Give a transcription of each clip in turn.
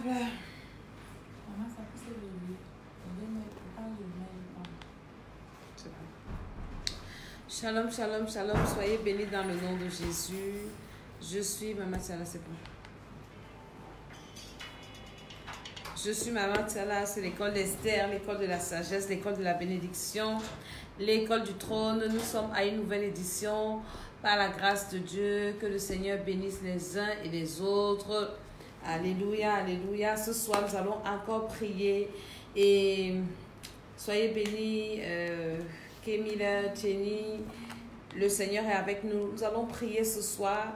Voilà. Shalom, shalom, shalom. Soyez bénis dans le nom de Jésus. Je suis Maman Tiala, c'est bon. Je suis Maman Tiala, c'est l'école d'Esther, l'école de la sagesse, l'école de la bénédiction, l'école du trône. Nous sommes à une nouvelle édition. Par la grâce de Dieu, que le Seigneur bénisse les uns et les autres. Alléluia, alléluia. Ce soir, nous allons encore prier et soyez bénis, Kémila, Jenny. Le Seigneur est avec nous. Nous allons prier ce soir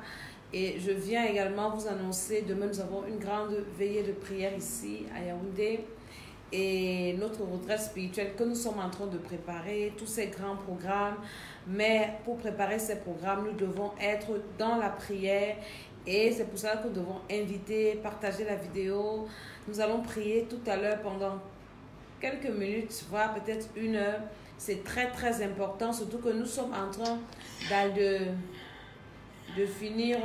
et je viens également vous annoncer, demain nous avons une grande veillée de prière ici à Yaoundé et notre retraite spirituelle que nous sommes en train de préparer, tous ces grands programmes. Mais pour préparer ces programmes, nous devons être dans la prière et c'est pour ça que nous devons inviter, partager la vidéo. Nous allons prier tout à l'heure pendant quelques minutes, voire peut-être 1 heure. C'est très très important, surtout que nous sommes en train de finir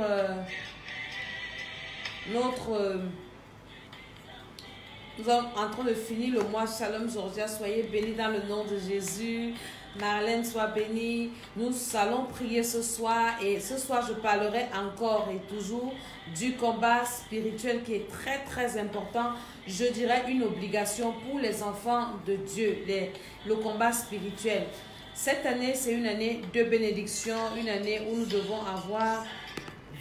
nous sommes en train de finir le mois. Shalom Georgia, soyez bénis dans le nom de Jésus. Marlène, sois bénie. Nous allons prier ce soir et ce soir je parlerai encore et toujours du combat spirituel qui est très très important. Je dirais une obligation pour les enfants de Dieu, le combat spirituel. Cette année, c'est une année de bénédiction, une année où nous devons avoir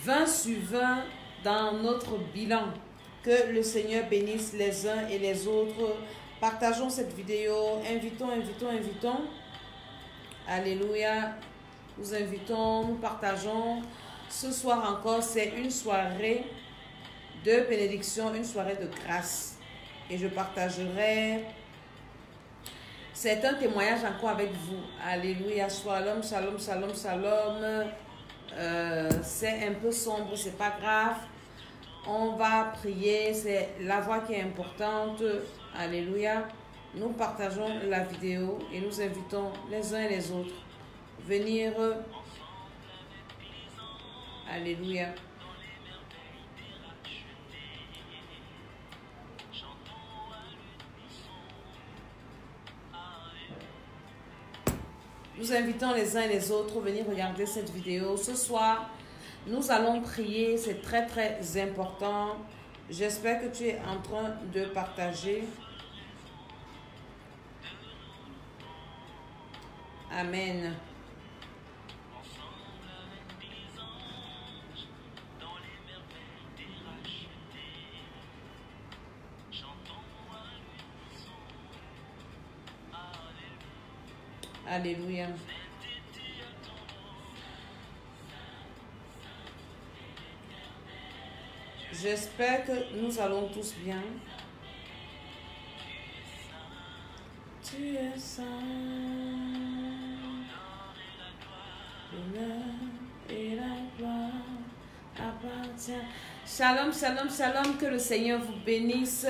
20 sur 20 dans notre bilan. Que le Seigneur bénisse les uns et les autres. Partageons cette vidéo. Invitons. Alléluia. Nous invitons, nous partageons. Ce soir encore, c'est une soirée de bénédiction, une soirée de grâce. Et je partagerai. C'est un témoignage encore avec vous. Alléluia. Shalom, shalom, shalom, shalom. C'est un peu sombre, c'est pas grave. On va prier, c'est la voix qui est importante. Alléluia. Nous partageons la vidéo et nous invitons les uns et les autres à venir. Alléluia. Nous invitons les uns et les autres à venir regarder cette vidéo. Ce soir, nous allons prier, c'est très très important. J'espère que tu es en train de partager. Amen. Alléluia. J'espère que nous allons tous bien. Tu es saint. L'honneur et la gloire appartient. Shalom, shalom, shalom. Que le Seigneur vous bénisse.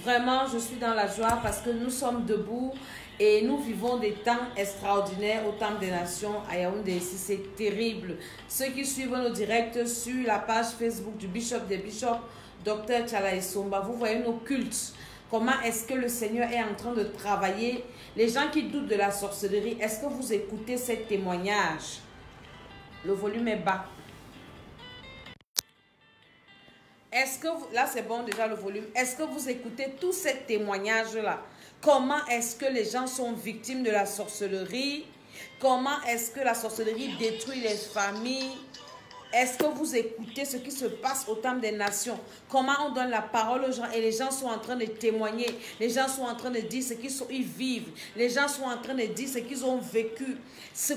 Vraiment, je suis dans la joie parce que nous sommes debout et nous vivons des temps extraordinaires au Temple des Nations à Yaoundé. C'est terrible. Ceux qui suivent nos directs sur la page Facebook du Bishop des Bishops, Dr Tiala Essomba, vous voyez nos cultes. Comment est-ce que le Seigneur est en train de travailler? Les gens qui doutent de la sorcellerie, est-ce que vous écoutez ces témoignages? Le volume est bas. Est-ce que vous, là c'est bon déjà le volume. Est-ce que vous écoutez tous ces témoignages-là? Comment est-ce que les gens sont victimes de la sorcellerie? Comment est-ce que la sorcellerie détruit les familles? Est-ce que vous écoutez ce qui se passe au Temple des Nations? Comment on donne la parole aux gens et les gens sont en train de témoigner. Les gens sont en train de dire ce qu'ils vivent. Les gens sont en train de dire ce qu'ils ont vécu.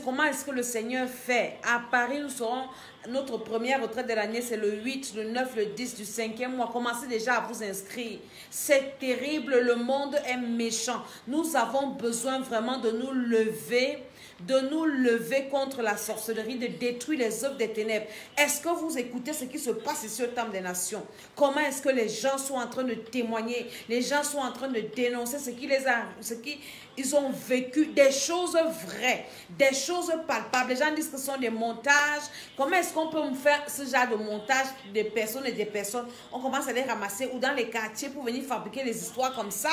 Comment est-ce que le Seigneur fait? À Paris, nous serons, notre première retraite de l'année, c'est le 8, le 9, le 10 du 5e mois. Commencez déjà à vous inscrire. C'est terrible, le monde est méchant. Nous avons besoin vraiment de nous lever de nous lever contre la sorcellerie, de détruire les œuvres des ténèbres. Est-ce que vous écoutez ce qui se passe ici au Temple des Nations? Comment est-ce que les gens sont en train de témoigner? Les gens sont en train de dénoncer ce qu'ils ont vécu, des choses vraies, des choses palpables. Les gens disent que ce sont des montages. Comment est-ce qu'on peut faire ce genre de montage des personnes et des personnes? On commence à les ramasser ou dans les quartiers pour venir fabriquer des histoires comme ça.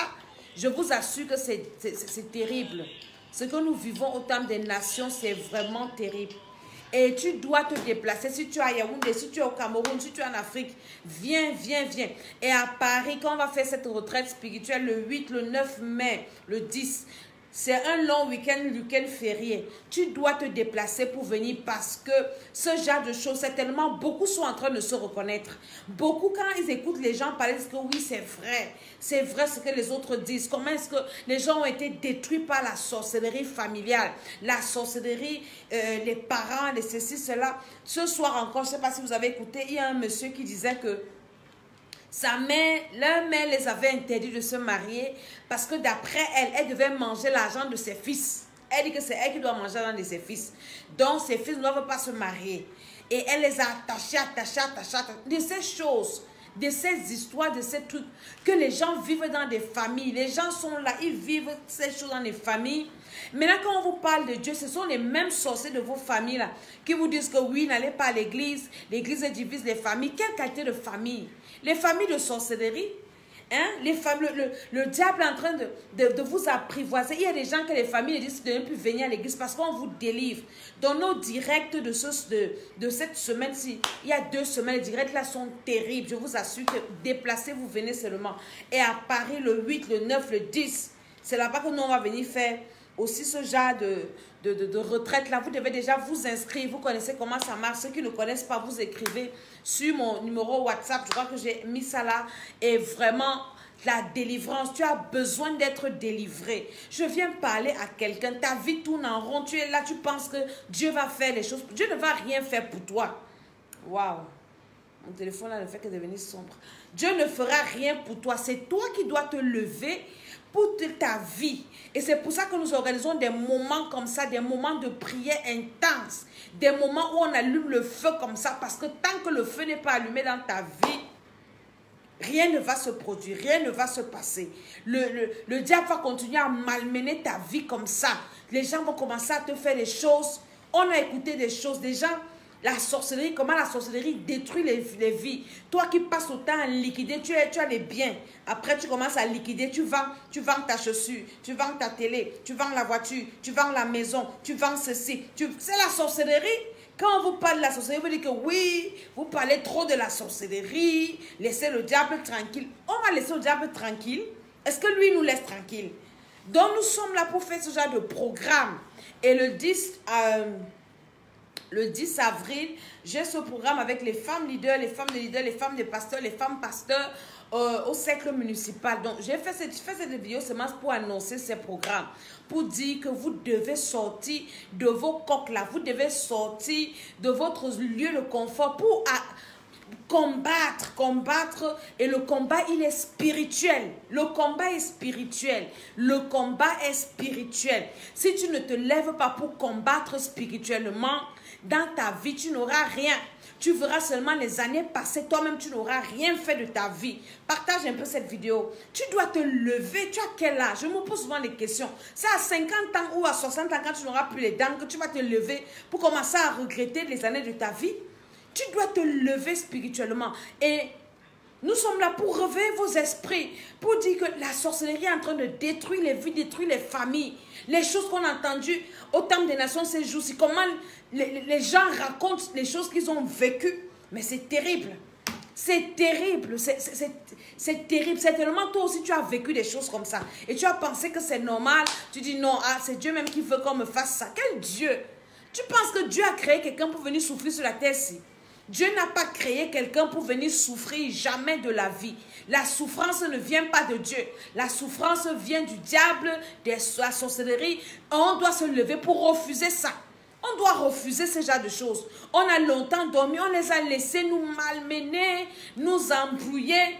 Je vous assure que c'est terrible. Ce que nous vivons au Temple des Nations, c'est vraiment terrible. Et tu dois te déplacer. Si tu es à Yaoundé, si tu es au Cameroun, si tu es en Afrique, viens, viens, viens. Et à Paris, quand on va faire cette retraite spirituelle le 8, le 9 mai, le 10, c'est un long week-end férié. Tu dois te déplacer pour venir parce que ce genre de choses, c'est tellement, beaucoup sont en train de se reconnaître. Beaucoup, quand ils écoutent les gens parler, disent que oui, c'est vrai ce que les autres disent. Comment est-ce que les gens ont été détruits par la sorcellerie familiale, la sorcellerie, les parents, les ceci, cela. Ce soir encore, je ne sais pas si vous avez écouté, il y a un monsieur qui disait que leur mère les avait interdits de se marier parce que d'après elle devait manger l'argent de ses fils. Elle dit que c'est elle qui doit manger l'argent de ses fils. Donc ses fils ne doivent pas se marier. Et elle les a attachés. De ces choses, de ces histoires, de ces trucs que les gens vivent dans des familles. Les gens sont là, ils vivent ces choses dans des familles. Maintenant, quand on vous parle de Dieu, ce sont les mêmes sorciers de vos familles là qui vous disent que oui, n'allez pas à l'église. L'église divise les familles. Quelle qualité de famille? Les familles de sorcellerie, hein? Le diable est en train de vous apprivoiser. Il y a des gens que les familles disent de ne plus venir à l'église parce qu'on vous délivre. Dans nos directs de cette semaine-ci, il y a 2 semaines, les directs là sont terribles. Je vous assure que déplacez-vous, venez seulement. Et à Paris, le 8, le 9, le 10, c'est là-bas que nous on va venir faire aussi ce genre de retraite là. Vous devez déjà vous inscrire. Vous connaissez comment ça marche. Ceux qui ne connaissent pas, vous écrivez sur mon numéro WhatsApp. Je crois que j'ai mis ça là. Et vraiment, la délivrance. Tu as besoin d'être délivré. Je viens parler à quelqu'un. Ta vie tourne en rond. Tu es là, tu penses que Dieu va faire les choses. Dieu ne va rien faire pour toi. Waouh. Mon téléphone là ne fait que devenir sombre. Dieu ne fera rien pour toi. C'est toi qui dois te lever pour ta vie. Et c'est pour ça que nous organisons des moments comme ça, des moments de prière intense, des moments où on allume le feu comme ça, parce que tant que le feu n'est pas allumé dans ta vie, rien ne va se produire, rien ne va se passer. Le diable va continuer à malmener ta vie comme ça. Les gens vont commencer à te faire des choses. On a écouté des choses, des gens. La sorcellerie, comment la sorcellerie détruit les vies. Toi qui passes autant à liquider, tu as les biens. Après, tu commences à liquider, tu vends ta chaussure, tu vends ta télé, tu vends la voiture, tu vends la maison, tu vends ceci. C'est la sorcellerie. Quand on vous parle de la sorcellerie, vous dites que oui, vous parlez trop de la sorcellerie, laissez le diable tranquille. On va laisser le diable tranquille. Est-ce que lui nous laisse tranquille? Donc nous sommes là pour faire ce genre de programme. Et le 10 avril, j'ai ce programme avec les femmes leaders, les femmes de pasteurs, les femmes pasteurs au cercle municipal. Donc, j'ai fait cette vidéo seulement pour annoncer ces programmes, pour dire que vous devez sortir de vos coques là, vous devez sortir de votre lieu de confort pour combattre. Et le combat, il est spirituel. Le combat est spirituel. Le combat est spirituel. Si tu ne te lèves pas pour combattre spirituellement, dans ta vie, tu n'auras rien. Tu verras seulement les années passer. Toi-même, tu n'auras rien fait de ta vie. Partage un peu cette vidéo. Tu dois te lever. Tu as quel âge? Je me pose souvent des questions. C'est à 50 ans ou à 60 ans quand tu n'auras plus les dents que tu vas te lever pour commencer à regretter les années de ta vie. Tu dois te lever spirituellement. Et nous sommes là pour réveiller vos esprits. Pour dire que la sorcellerie est en train de détruire les vies, détruire les familles. Les choses qu'on a entendues au Temple des Nations ces jours-ci. Comment les gens racontent les choses qu'ils ont vécues. Mais c'est terrible. C'est terrible. C'est terrible. C'est tellement toi aussi tu as vécu des choses comme ça. Et tu as pensé que c'est normal. Tu dis non, c'est Dieu même qui veut qu'on me fasse ça. Quel Dieu? Tu penses que Dieu a créé quelqu'un pour venir souffrir sur la terre-ci? Dieu n'a pas créé quelqu'un pour venir souffrir jamais de la vie. La souffrance ne vient pas de Dieu. La souffrance vient du diable, de la sorcellerie. On doit se lever pour refuser ça. On doit refuser ce genre de choses. On a longtemps dormi, on les a laissés nous malmener, nous embrouiller.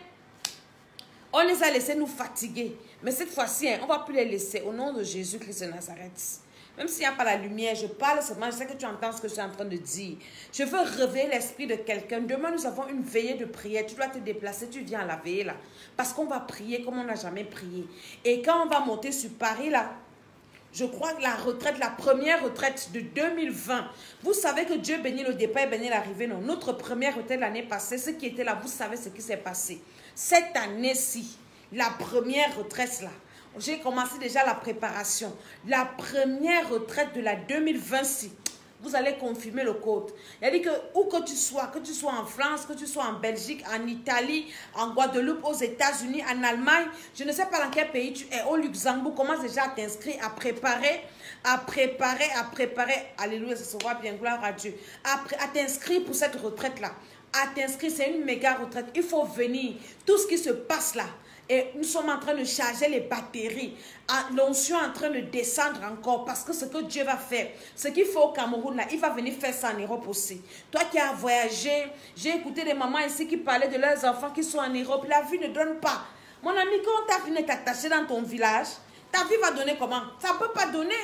On les a laissés nous fatiguer. Mais cette fois-ci, on ne va plus les laisser. Au nom de Jésus-Christ de Nazareth. Même s'il n'y a pas la lumière, je parle seulement, je sais que tu entends ce que je suis en train de dire. Je veux réveiller l'esprit de quelqu'un. Demain, nous avons une veillée de prière. Tu dois te déplacer, tu viens à la veillée là. Parce qu'on va prier comme on n'a jamais prié. Et quand on va monter sur Paris là, je crois que la retraite, la première retraite de 2020, vous savez que Dieu bénit le départ et bénit l'arrivée. Non, notre première retraite l'année passée, ceux qui étaient là, vous savez ce qui s'est passé. Cette année-ci, la première retraite là, j'ai commencé déjà la préparation. La première retraite de la 2026, vous allez confirmer le code. Il a dit que où que tu sois en France, que tu sois en Belgique, en Italie, en Guadeloupe, aux États-Unis, en Allemagne, je ne sais pas dans quel pays tu es, au Luxembourg, commence déjà à t'inscrire, à préparer, alléluia, ça se voit bien, gloire à Dieu, à t'inscrire pour cette retraite-là. À t'inscrire, c'est une méga retraite. Il faut venir. Tout ce qui se passe là. Et nous sommes en train de charger les batteries. L'onction est en train de descendre encore. Parce que ce que Dieu va faire, ce qu'il fait au Cameroun, là, il va venir faire ça en Europe aussi. Toi qui as voyagé, j'ai écouté des mamans ici qui parlaient de leurs enfants qui sont en Europe. La vie ne donne pas. Mon ami, quand ta vie est attachée dans ton village, ta vie va donner comment? Ça ne peut pas donner.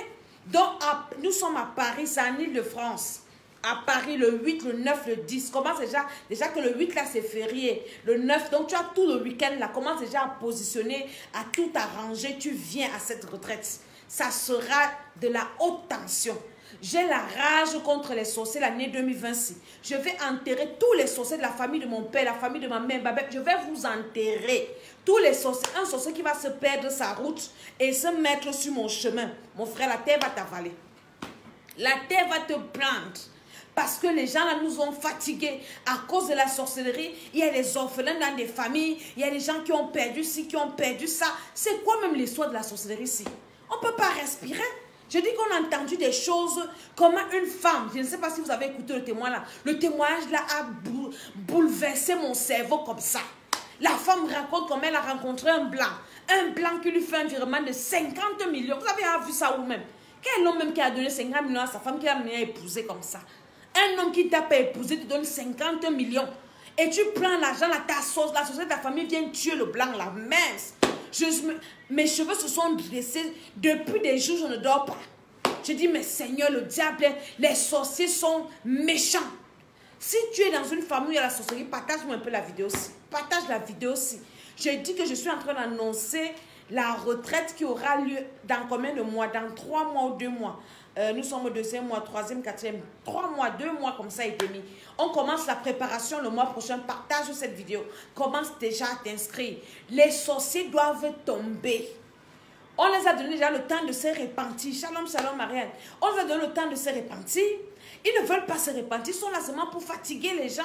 Donc, nous sommes à Paris, c'est en Île-de-France. À Paris, le 8, le 9, le 10. Commence déjà que le 8 là c'est férié. Le 9, donc tu as tout le week-end là. Commence déjà à positionner, à tout arranger. Tu viens à cette retraite. Ça sera de la haute tension. J'ai la rage contre les sorciers l'année 2026. Je vais enterrer tous les sorciers de la famille de mon père, la famille de ma mère, Babette. Je vais vous enterrer. Tous les sorciers. Un sorcier qui va se perdre sa route et se mettre sur mon chemin. Mon frère, la terre va t'avaler. La terre va te prendre. Parce que les gens là nous ont fatigués à cause de la sorcellerie. Il y a des orphelins dans des familles. Il y a des gens qui ont perdu ci, qui ont perdu ça. C'est quoi même l'histoire de la sorcellerie ici? On ne peut pas respirer. Je dis qu'on a entendu des choses comme une femme. Je ne sais pas si vous avez écouté le témoin là. Le témoignage là a bouleversé mon cerveau comme ça. La femme raconte comment elle a rencontré un blanc. Un blanc qui lui fait un virement de 50 millions. Vous avez vu ça vous-même? Quel homme même qui a donné 50 millions à sa femme qui a amené à épouser comme ça? Un homme qui t'a pas épousé te donne 50 millions. Et tu prends l'argent, ta sauce, la société de ta famille vient tuer le blanc, la mince. Mes cheveux se sont dressés. Depuis des jours, je ne dors pas. Je dis, mais Seigneur, le diable, les sorciers sont méchants. Si tu es dans une famille où il y a la sorcellerie, partage-moi un peu la vidéo aussi. Partage la vidéo aussi. Je dis que je suis en train d'annoncer la retraite qui aura lieu dans combien de mois? Dans 3 mois ou 2 mois. Nous sommes au 2e mois, 3e, 4e, 3 mois, 2 mois comme ça et demi. On commence la préparation le mois prochain. Partage cette vidéo. Commence déjà à t'inscrire. Les sorciers doivent tomber. On les a donné déjà le temps de se repentir. Shalom, shalom, Marianne. On les a donné le temps de se repentir. Ils ne veulent pas se repentir. Ils sont là seulement pour fatiguer les gens,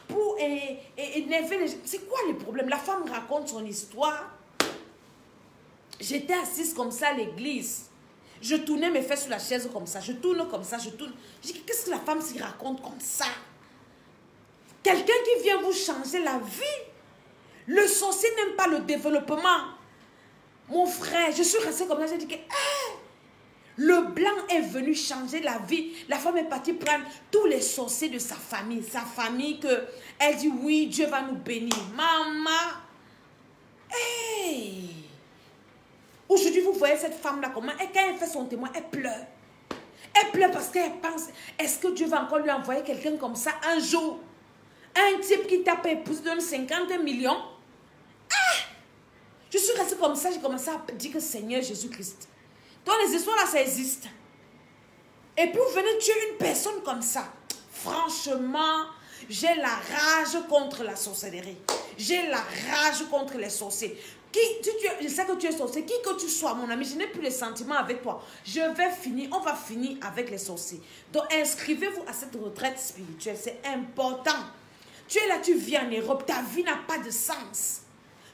pour énerver les gens. C'est quoi le problème? La femme raconte son histoire. J'étais assise comme ça à l'église. Je tournais mes fesses sur la chaise comme ça. Je tourne comme ça, je tourne. Je dis, qu'est-ce que la femme s'y raconte comme ça? Quelqu'un qui vient vous changer la vie. Le sorcier n'aime pas le développement. Mon frère, je suis restée comme ça. J'ai dit que le blanc est venu changer la vie. La femme est partie prendre tous les sorciers de sa famille. Sa famille que elle dit, oui, Dieu va nous bénir. Maman. Hey! Aujourd'hui, vous voyez cette femme-là comment? Et quand elle fait son témoin, elle pleure. Elle pleure parce qu'elle pense, est-ce que Dieu va encore lui envoyer quelqu'un comme ça un jour? Un type qui t'a pas épousé donne 50 millions. Ah! Je suis restée comme ça, j'ai commencé à dire que Seigneur Jésus-Christ. Donc les histoires là, ça existe. Et puis vous venez tuer une personne comme ça. Franchement, j'ai la rage contre la sorcellerie. J'ai la rage contre les sorciers. Je sais que tu es sorcier. Qui que tu sois, mon ami, je n'ai plus les sentiments avec toi. On va finir avec les sorciers. Donc, inscrivez-vous à cette retraite spirituelle. C'est important. Tu es là, tu vis en Europe. Ta vie n'a pas de sens.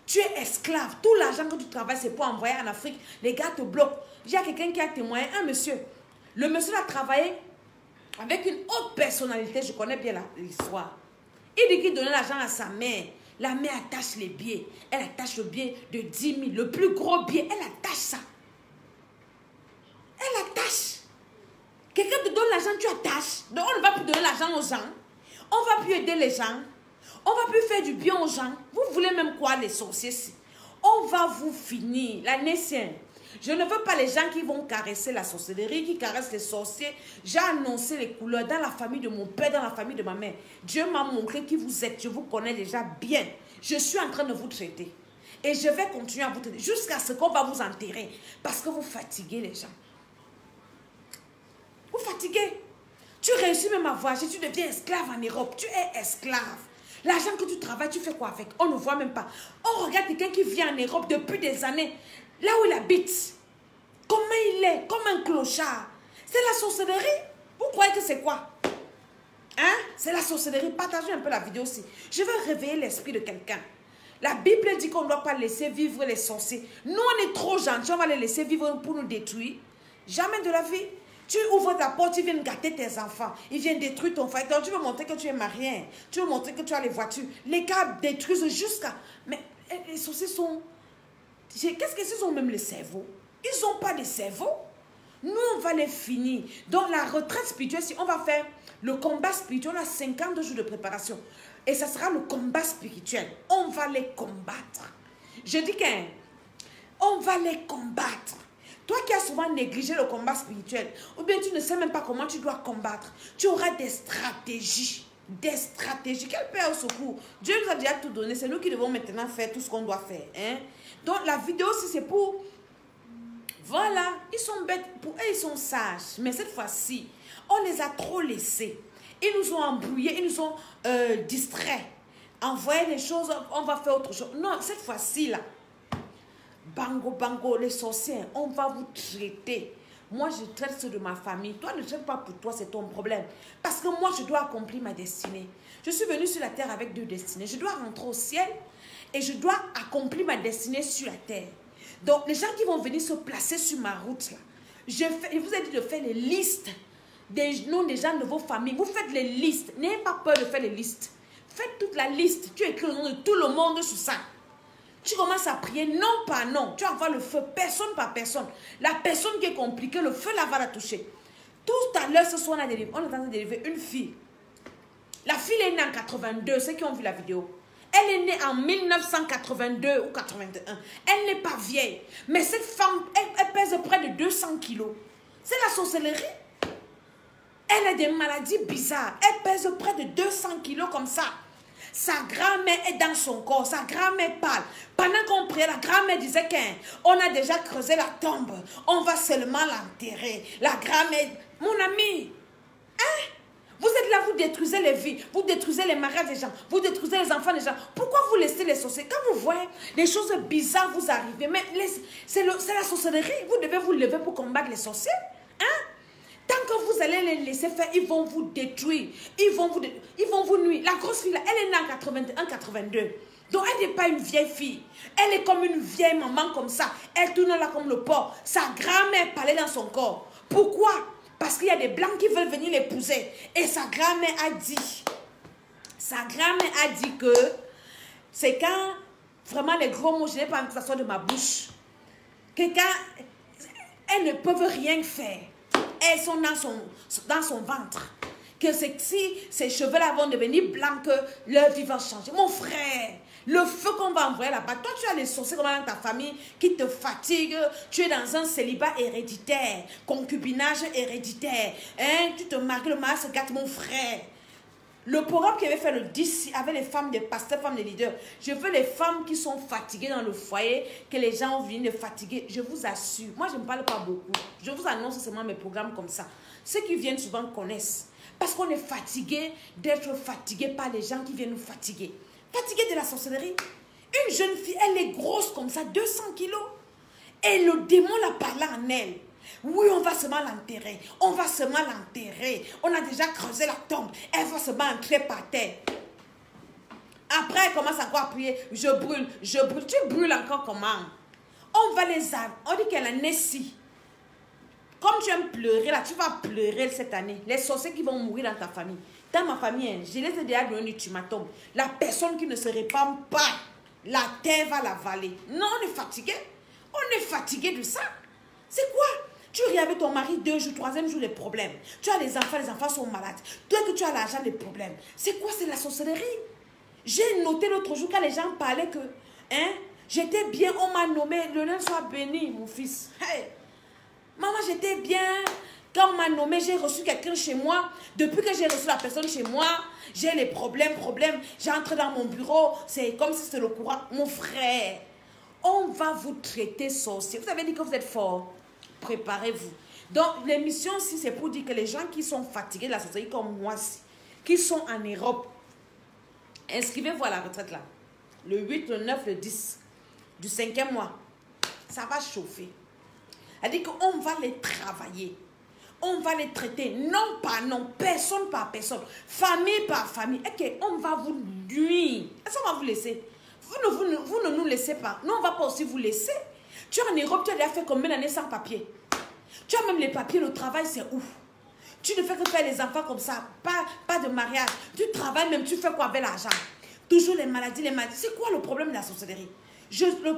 Tu es esclave. Tout l'argent que tu travailles, c'est pour envoyer en Afrique. Les gars te bloquent. Il y a quelqu'un qui a témoigné, un monsieur. Le monsieur a travaillé avec une haute personnalité. Je connais bien l'histoire. Il dit qu'il donnait l'argent à sa mère. La mère attache les billets. Elle attache le billet de 10 000. Le plus gros billet, elle attache ça. Elle attache. Quelqu'un te donne l'argent, tu attaches. Donc on ne va plus donner l'argent aux gens. On ne va plus aider les gens. On ne va plus faire du bien aux gens. Vous voulez même quoi, les sorciers? On va vous finir. La naissance. Je ne veux pas les gens qui vont caresser la sorcellerie, qui caressent les sorciers. J'ai annoncé les couleurs dans la famille de mon père, dans la famille de ma mère. Dieu m'a montré qui vous êtes. Je vous connais déjà bien. Je suis en train de vous traiter. Et je vais continuer à vous traiter jusqu'à ce qu'on va vous enterrer. Parce que vous fatiguez les gens. Vous fatiguez. Tu réussis même à voyager, tu deviens esclave en Europe. Tu es esclave. L'argent que tu travailles, tu fais quoi avec? On ne voit même pas. On regarde quelqu'un qui vit en Europe depuis des années. Là où il habite. Comment il est? Comme un clochard. C'est la sorcellerie. Vous croyez que c'est quoi? Hein? C'est la sorcellerie. Partagez un peu la vidéo aussi. Je veux réveiller l'esprit de quelqu'un. La Bible dit qu'on ne doit pas laisser vivre les sorciers. Nous, on est trop gentils. On va les laisser vivre pour nous détruire. Jamais de la vie. Tu ouvres ta porte, ils viennent gâter tes enfants. Ils viennent détruire ton foyer. Donc, tu veux montrer que tu es marié. Tu veux montrer que tu as les voitures. Les gars détruisent jusqu'à... Mais les sorciers sont... Qu'est-ce qu'ils ont même le cerveau? Ils n'ont pas de cerveau. Nous, on va les finir. Donc, la retraite spirituelle, si on va faire le combat spirituel, on a 52 jours de préparation. Et ça sera le combat spirituel. On va les combattre. Je dis qu'on va les combattre. Toi qui as souvent négligé le combat spirituel, ou bien tu ne sais même pas comment tu dois combattre, tu auras des stratégies. Des stratégies. Quel Père au secours? Dieu nous a déjà tout donné. C'est nous qui devons maintenant faire tout ce qu'on doit faire. Hein? Donc la vidéo, si c'est pour... Voilà, ils sont bêtes. Pour eux, ils sont sages. Mais cette fois-ci, on les a trop laissés. Ils nous ont embrouillés, ils nous ont distraits. Envoyé les choses, on va faire autre chose. Non, cette fois-ci, là, bango, bango, les sorciers, on va vous traiter. Moi, je traite ceux de ma famille. Toi, ne traite pas pour toi, c'est ton problème. Parce que moi, je dois accomplir ma destinée. Je suis venue sur la terre avec 2 destinées. Je dois rentrer au ciel et je dois accomplir ma destinée sur la terre. Donc, les gens qui vont venir se placer sur ma route, là, je vous ai dit de faire les listes des noms des gens de vos familles. Vous faites les listes. N'ayez pas peur de faire les listes. Faites toute la liste. Tu écris le nom de tout le monde sur ça. Tu commences à prier nom par nom. Tu envoies le feu personne par personne. La personne qui est compliquée, le feu là va la toucher. Tout à l'heure, ce soir, on est en train de délivrer une fille. La fille est née en 82, ceux qui ont vu la vidéo. Elle est née en 1982 ou 81. Elle n'est pas vieille. Mais cette femme, elle pèse près de 200 kilos. C'est la sorcellerie. Elle a des maladies bizarres. Elle pèse près de 200 kilos comme ça. Sa grand-mère est dans son corps. Sa grand-mère parle. Pendant qu'on priait, la grand-mère disait qu'on a déjà creusé la tombe. On va seulement l'enterrer. La grand-mère... Mon ami, hein? Vous êtes là, vous détruisez les vies. Vous détruisez les mariages des gens. Vous détruisez les enfants des gens. Pourquoi vous laissez les sorciers? Quand vous voyez des choses bizarres vous arriver, mais c'est la sorcellerie. Vous devez vous lever pour combattre les sorciers. Hein? Tant que vous allez les laisser faire, ils vont vous détruire. Ils vont vous nuire. La grosse fille, là, elle est née en 81-82. Donc, elle n'est pas une vieille fille. Elle est comme une vieille maman comme ça. Elle tourne là comme le porc. Sa grand-mère parlait dans son corps. Pourquoi? Parce qu'il y a des blancs qui veulent venir l'épouser. Et sa grand-mère a dit que c'est quand, vraiment les gros mots, je n'ai pas envie que ça soit de ma bouche. Que quand elles ne peuvent rien faire. Elles sont dans son ventre. Que si ces cheveux-là vont devenir blancs, que leur vie va changer. Mon frère, le feu qu'on va envoyer là-bas, toi tu as les sorciers comme dans ta famille qui te fatiguent. Tu es dans un célibat héréditaire, concubinage héréditaire. Hein? Tu te maries, le mari se gâte, mon frère. Le programme qui avait fait le 10 avec les femmes des pasteurs, femmes des leaders. Je veux les femmes qui sont fatiguées dans le foyer, que les gens viennent de fatiguer. Je vous assure, moi je ne parle pas beaucoup. Je vous annonce seulement mes programmes comme ça. Ceux qui viennent souvent connaissent. Parce qu'on est fatigué d'être fatigué par les gens qui viennent nous fatiguer. Fatigué de la sorcellerie. Une jeune fille, elle est grosse comme ça, 200 kilos. Et le démon l'a parlé en elle. Oui, on va seulement l'enterrer. On va seulement l'enterrer. On a déjà creusé la tombe. Elle va seulement entrer par terre. Après, elle commence encore à prier. Je brûle, je brûle. Tu brûles encore comment? On va les... On dit qu'elle a naissé. Comme tu aimes pleurer, là, tu vas pleurer cette année. Les sorciers qui vont mourir dans ta famille. Dans ma famille, je les ai déjà donné un ultimatum. La personne qui ne se répand pas, la terre va l'avaler. Non, on est fatigué. On est fatigué de ça. C'est quoi? Tu ris avec ton mari 2 jours, 3e jour, les problèmes. Tu as les enfants sont malades. Toi que tu as l'argent, les problèmes. C'est quoi? C'est la sorcellerie. J'ai noté l'autre jour quand les gens parlaient que, hein, J'étais bien, on m'a nommé. Le nom soit béni, mon fils. Hey. Maman, j'étais bien. Quand on m'a nommé, j'ai reçu quelqu'un chez moi. Depuis que j'ai reçu la personne chez moi, j'ai les problèmes. J'entre dans mon bureau, c'est comme si c'était le courant. Mon frère, on va vous traiter sorcier. Vous avez dit que vous êtes fort. Préparez-vous. Donc, l'émission aussi, c'est pour dire que les gens qui sont fatigués de la sorcellerie comme moi, qui sont en Europe, inscrivez-vous à la retraite là. Le 8, le 9, le 10 du 5e mois. Ça va chauffer. C'est-à-dire qu'on va les travailler. On va les traiter, non par non, personne par personne, famille par famille. Et on va vous nuire. Est-ce qu'on va vous laisser? Vous ne nous laissez pas. Nous, on ne va pas aussi vous laisser. Tu es en Europe, tu as déjà fait combien d'années sans papier? Tu as même les papiers, le travail, c'est où? Tu ne fais que faire les enfants comme ça, pas de mariage. Tu travailles même, tu fais quoi avec l'argent? Toujours les maladies. C'est quoi le problème de la sorcellerie?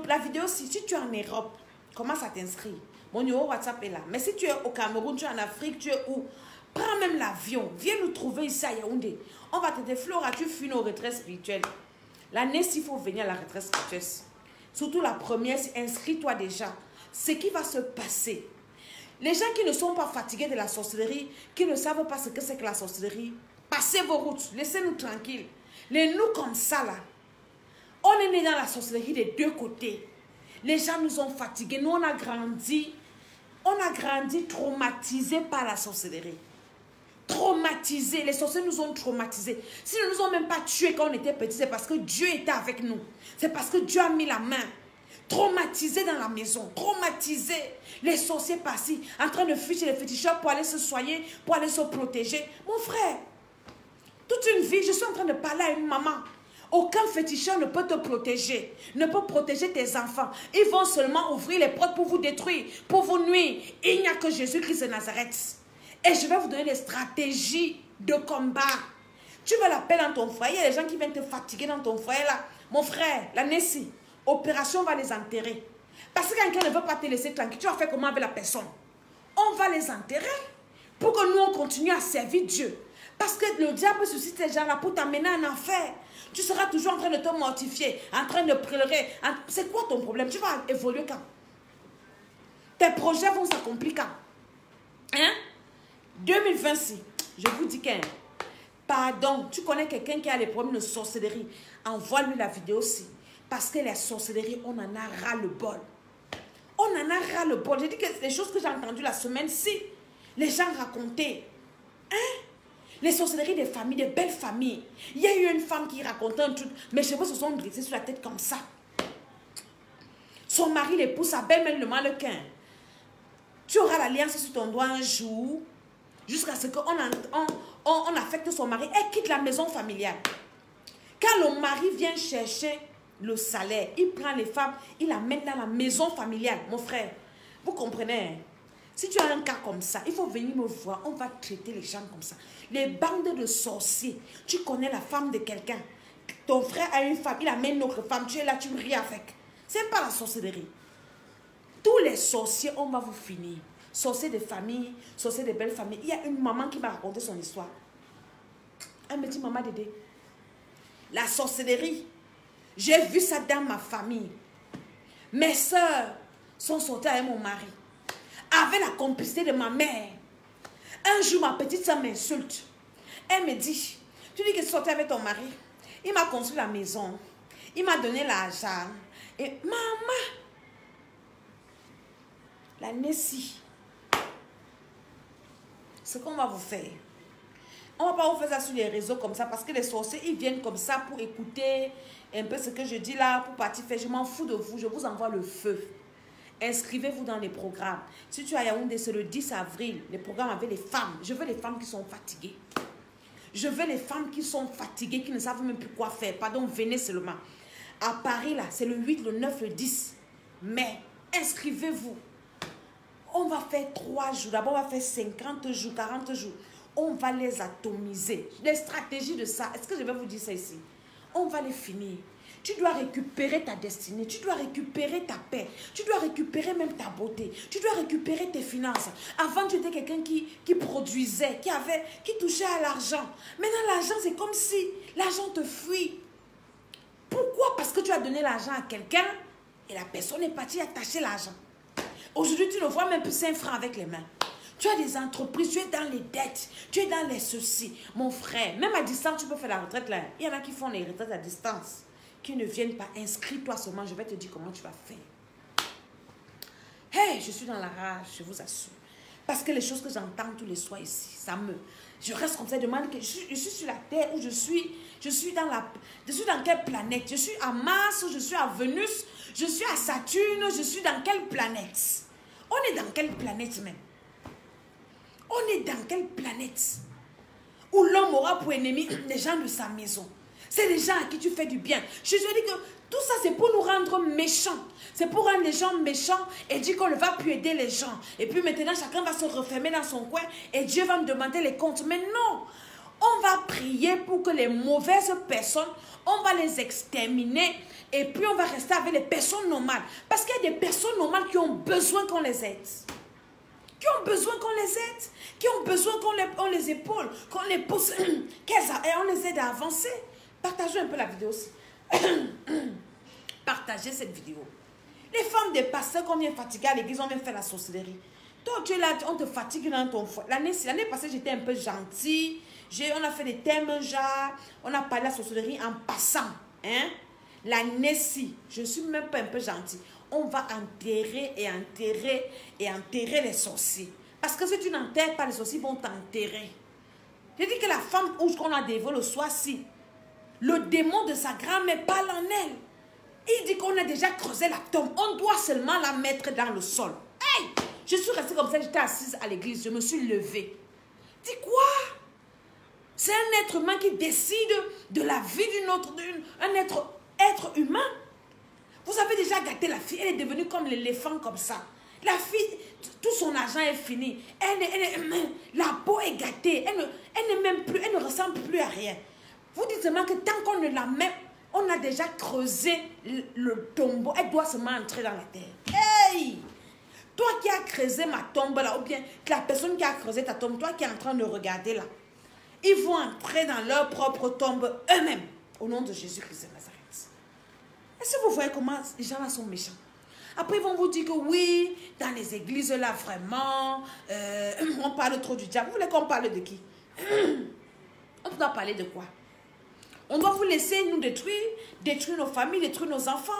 La vidéo, si tu es en Europe, commence à t'inscrire. Mon numéro WhatsApp est là. Mais si tu es au Cameroun, tu es en Afrique, tu es où? Prends même l'avion. Viens nous trouver ici à Yaoundé. On va te dire, Flora, tu fuis nos retraites spirituelles. L'année, s'il faut venir à la retraite spirituelle. Surtout la première, inscris-toi déjà. Ce qui va se passer. Les gens qui ne sont pas fatigués de la sorcellerie, qui ne savent pas ce que c'est que la sorcellerie, passez vos routes. Laissez-nous tranquilles. Les nous comme ça, là. On est né dans la sorcellerie des deux côtés. Les gens nous ont fatigués. Nous, on a grandi traumatisés par la sorcellerie. Traumatisés. Les sorciers nous ont traumatisés. S'ils ne nous ont même pas tués quand on était petits, c'est parce que Dieu était avec nous. C'est parce que Dieu a mis la main. Traumatisés dans la maison. Traumatisés. Les sorciers passés, en train de fuir chez les féticheurs pour aller se soigner, pour aller se protéger. Mon frère, toute une vie, je suis en train de parler à une maman. Aucun féticheur ne peut te protéger, ne peut protéger tes enfants. Ils vont seulement ouvrir les portes pour vous détruire, pour vous nuire. Il n'y a que Jésus-Christ de Nazareth. Et je vais vous donner des stratégies de combat. Tu veux la paix dans ton foyer, il y a des gens qui viennent te fatiguer dans ton foyer là. Mon frère, la Nessie, opération va les enterrer. Parce que quelqu'un ne veut pas te laisser tranquille, tu vas faire comment avec la personne? On va les enterrer pour que nous on continue à servir Dieu. Parce que le diable suscite ces gens là pour t'amener en enfer. Tu seras toujours en train de te mortifier, en train de pleurer. C'est quoi ton problème? Tu vas évoluer quand? Tes projets vont s'accomplir quand? Hein? 2026, je vous dis qu'un pardon, tu connais quelqu'un qui a des problèmes de sorcellerie, envoie-lui la vidéo aussi. Parce que les sorcelleries, on en a ras le bol. On en a ras le bol. J'ai dit que les choses que j'ai entendues la semaine-ci, les gens racontaient. Hein? Les sorcelleries des familles, des belles familles. Il y a eu une femme qui racontait un truc. Mes cheveux se sont dressés sur la tête comme ça. Son mari l'épouse, sa belle-mère le mannequin. Tu auras l'alliance sur ton doigt un jour, jusqu'à ce qu'on affecte son mari. Elle quitte la maison familiale. Quand le mari vient chercher le salaire, il prend les femmes, il la met dans la maison familiale. Mon frère, vous comprenez, hein? Si tu as un cas comme ça, il faut venir me voir. On va traiter les gens comme ça. Les bandes de sorciers. Tu connais la femme de quelqu'un. Ton frère a une femme, il amène une autre femme. Tu es là, tu ris avec. C'est pas la sorcellerie. Tous les sorciers, on va vous finir. Sorciers de famille, sorciers de belles familles. Il y a une maman qui m'a raconté son histoire. Elle me dit, maman Dédé, la sorcellerie, j'ai vu ça dans ma famille. Mes soeurs sont sorties avec mon mari. Avec la complicité de ma mère. Un jour, ma petite soeur m'insulte. Elle me dit, tu dis que tu sortais avec ton mari. Il m'a construit la maison. Il m'a donné l'argent. Et maman, la Nessie, ce qu'on va vous faire, on ne va pas vous faire ça sur les réseaux comme ça parce que les sorciers, ils viennent comme ça pour écouter un peu ce que je dis là, pour partir faire. Je m'en fous de vous, je vous envoie le feu. Inscrivez-vous dans les programmes. Si tu es à Yaoundé, c'est le 10 avril, les programmes avec les femmes. Je veux les femmes qui sont fatiguées. Je veux les femmes qui sont fatiguées, qui ne savent même plus quoi faire. Pardon, venez seulement. À Paris, là, c'est le 8, le 9, le 10 mai. Inscrivez-vous. On va faire 3 jours. D'abord, on va faire 50 jours, 40 jours. On va les atomiser. Les stratégies de ça, est-ce que je vais vous dire ça ici? On va les finir. Tu dois récupérer ta destinée. Tu dois récupérer ta paix. Tu dois récupérer même ta beauté. Tu dois récupérer tes finances. Avant, tu étais quelqu'un qui produisait, qui touchait à l'argent. Maintenant, l'argent, c'est comme si l'argent te fuit. Pourquoi? Parce que tu as donné l'argent à quelqu'un Et la personne est partie attacher l'argent. Aujourd'hui, tu ne vois même plus 5 francs avec les mains. Tu as des entreprises, tu es dans les dettes, tu es dans les soucis. Mon frère, même à distance, tu peux faire la retraite là. Il y en a qui font les retraites à distance, qui ne viennent pas. Inscris-toi seulement, je vais te dire comment tu vas faire. Hey, je suis dans la rage, je vous assure. Parce que les choses que j'entends tous les soirs ici, ça me... Je reste comme ça, je demande que je suis sur la terre où je suis dans quelle planète? Je suis à Mars, je suis à Vénus, je suis à Saturne, je suis dans quelle planète? On est dans quelle planète même? On est dans quelle planète où l'homme aura pour ennemi les gens de sa maison? C'est les gens à qui tu fais du bien. Je te dis que tout ça, c'est pour nous rendre méchants. C'est pour rendre les gens méchants et dire qu'on ne va plus aider les gens. Et puis maintenant, chacun va se refermer dans son coin et Dieu va me demander les comptes. Mais non, on va prier pour que les mauvaises personnes, on va les exterminer et puis on va rester avec les personnes normales. Parce qu'il y a des personnes normales qui ont besoin qu'on les aide. Qui ont besoin qu'on les aide, qui ont besoin qu'on les épaule, qu'on les pousse, et on les aide à avancer. Partagez un peu la vidéo aussi. Partagez cette vidéo. Les femmes des pasteurs qu'on vient fatiguer à l'église, on vient faire la sorcellerie. Toi, tu es là, on te fatigue dans ton foie. L'année passée, j'étais un peu gentille. On a fait des thèmes, genre, on a parlé de la sorcellerie en passant. Hein? L'année-ci, je ne suis même pas un peu gentille. On va enterrer les sorciers. Parce que si tu n'enterres pas, les sorciers vont t'enterrer. Je dis que la femme où qu'on a dévoré le soir-ci, le démon de sa grand-mère parle en elle. Il dit qu'on a déjà creusé la tombe. On doit seulement la mettre dans le sol. Hey! Je suis restée comme ça, j'étais assise à l'église, je me suis levée. Dis quoi? C'est un être humain qui décide de la vie d'une autre, un être humain. Vous avez déjà gâté la fille, elle est devenue comme l'éléphant comme ça. La fille, tout son argent est fini. La peau est gâtée, elle n'est même plus, elle ne ressemble plus à rien. Vous dites seulement que tant qu'on ne la met, on a déjà creusé le tombeau, elle doit seulement entrer dans la terre. Hey! Toi qui as creusé ma tombe là, ou bien la personne qui a creusé ta tombe, toi qui es en train de regarder là, ils vont entrer dans leur propre tombe eux-mêmes, au nom de Jésus-Christ de Nazareth. Est-ce que vous voyez comment les gens là sont méchants? Après, ils vont vous dire que oui, dans les églises là, vraiment, on parle trop du diable. Vous voulez qu'on parle de qui? On doit parler de quoi? On doit vous laisser nous détruire nos familles, détruire nos enfants,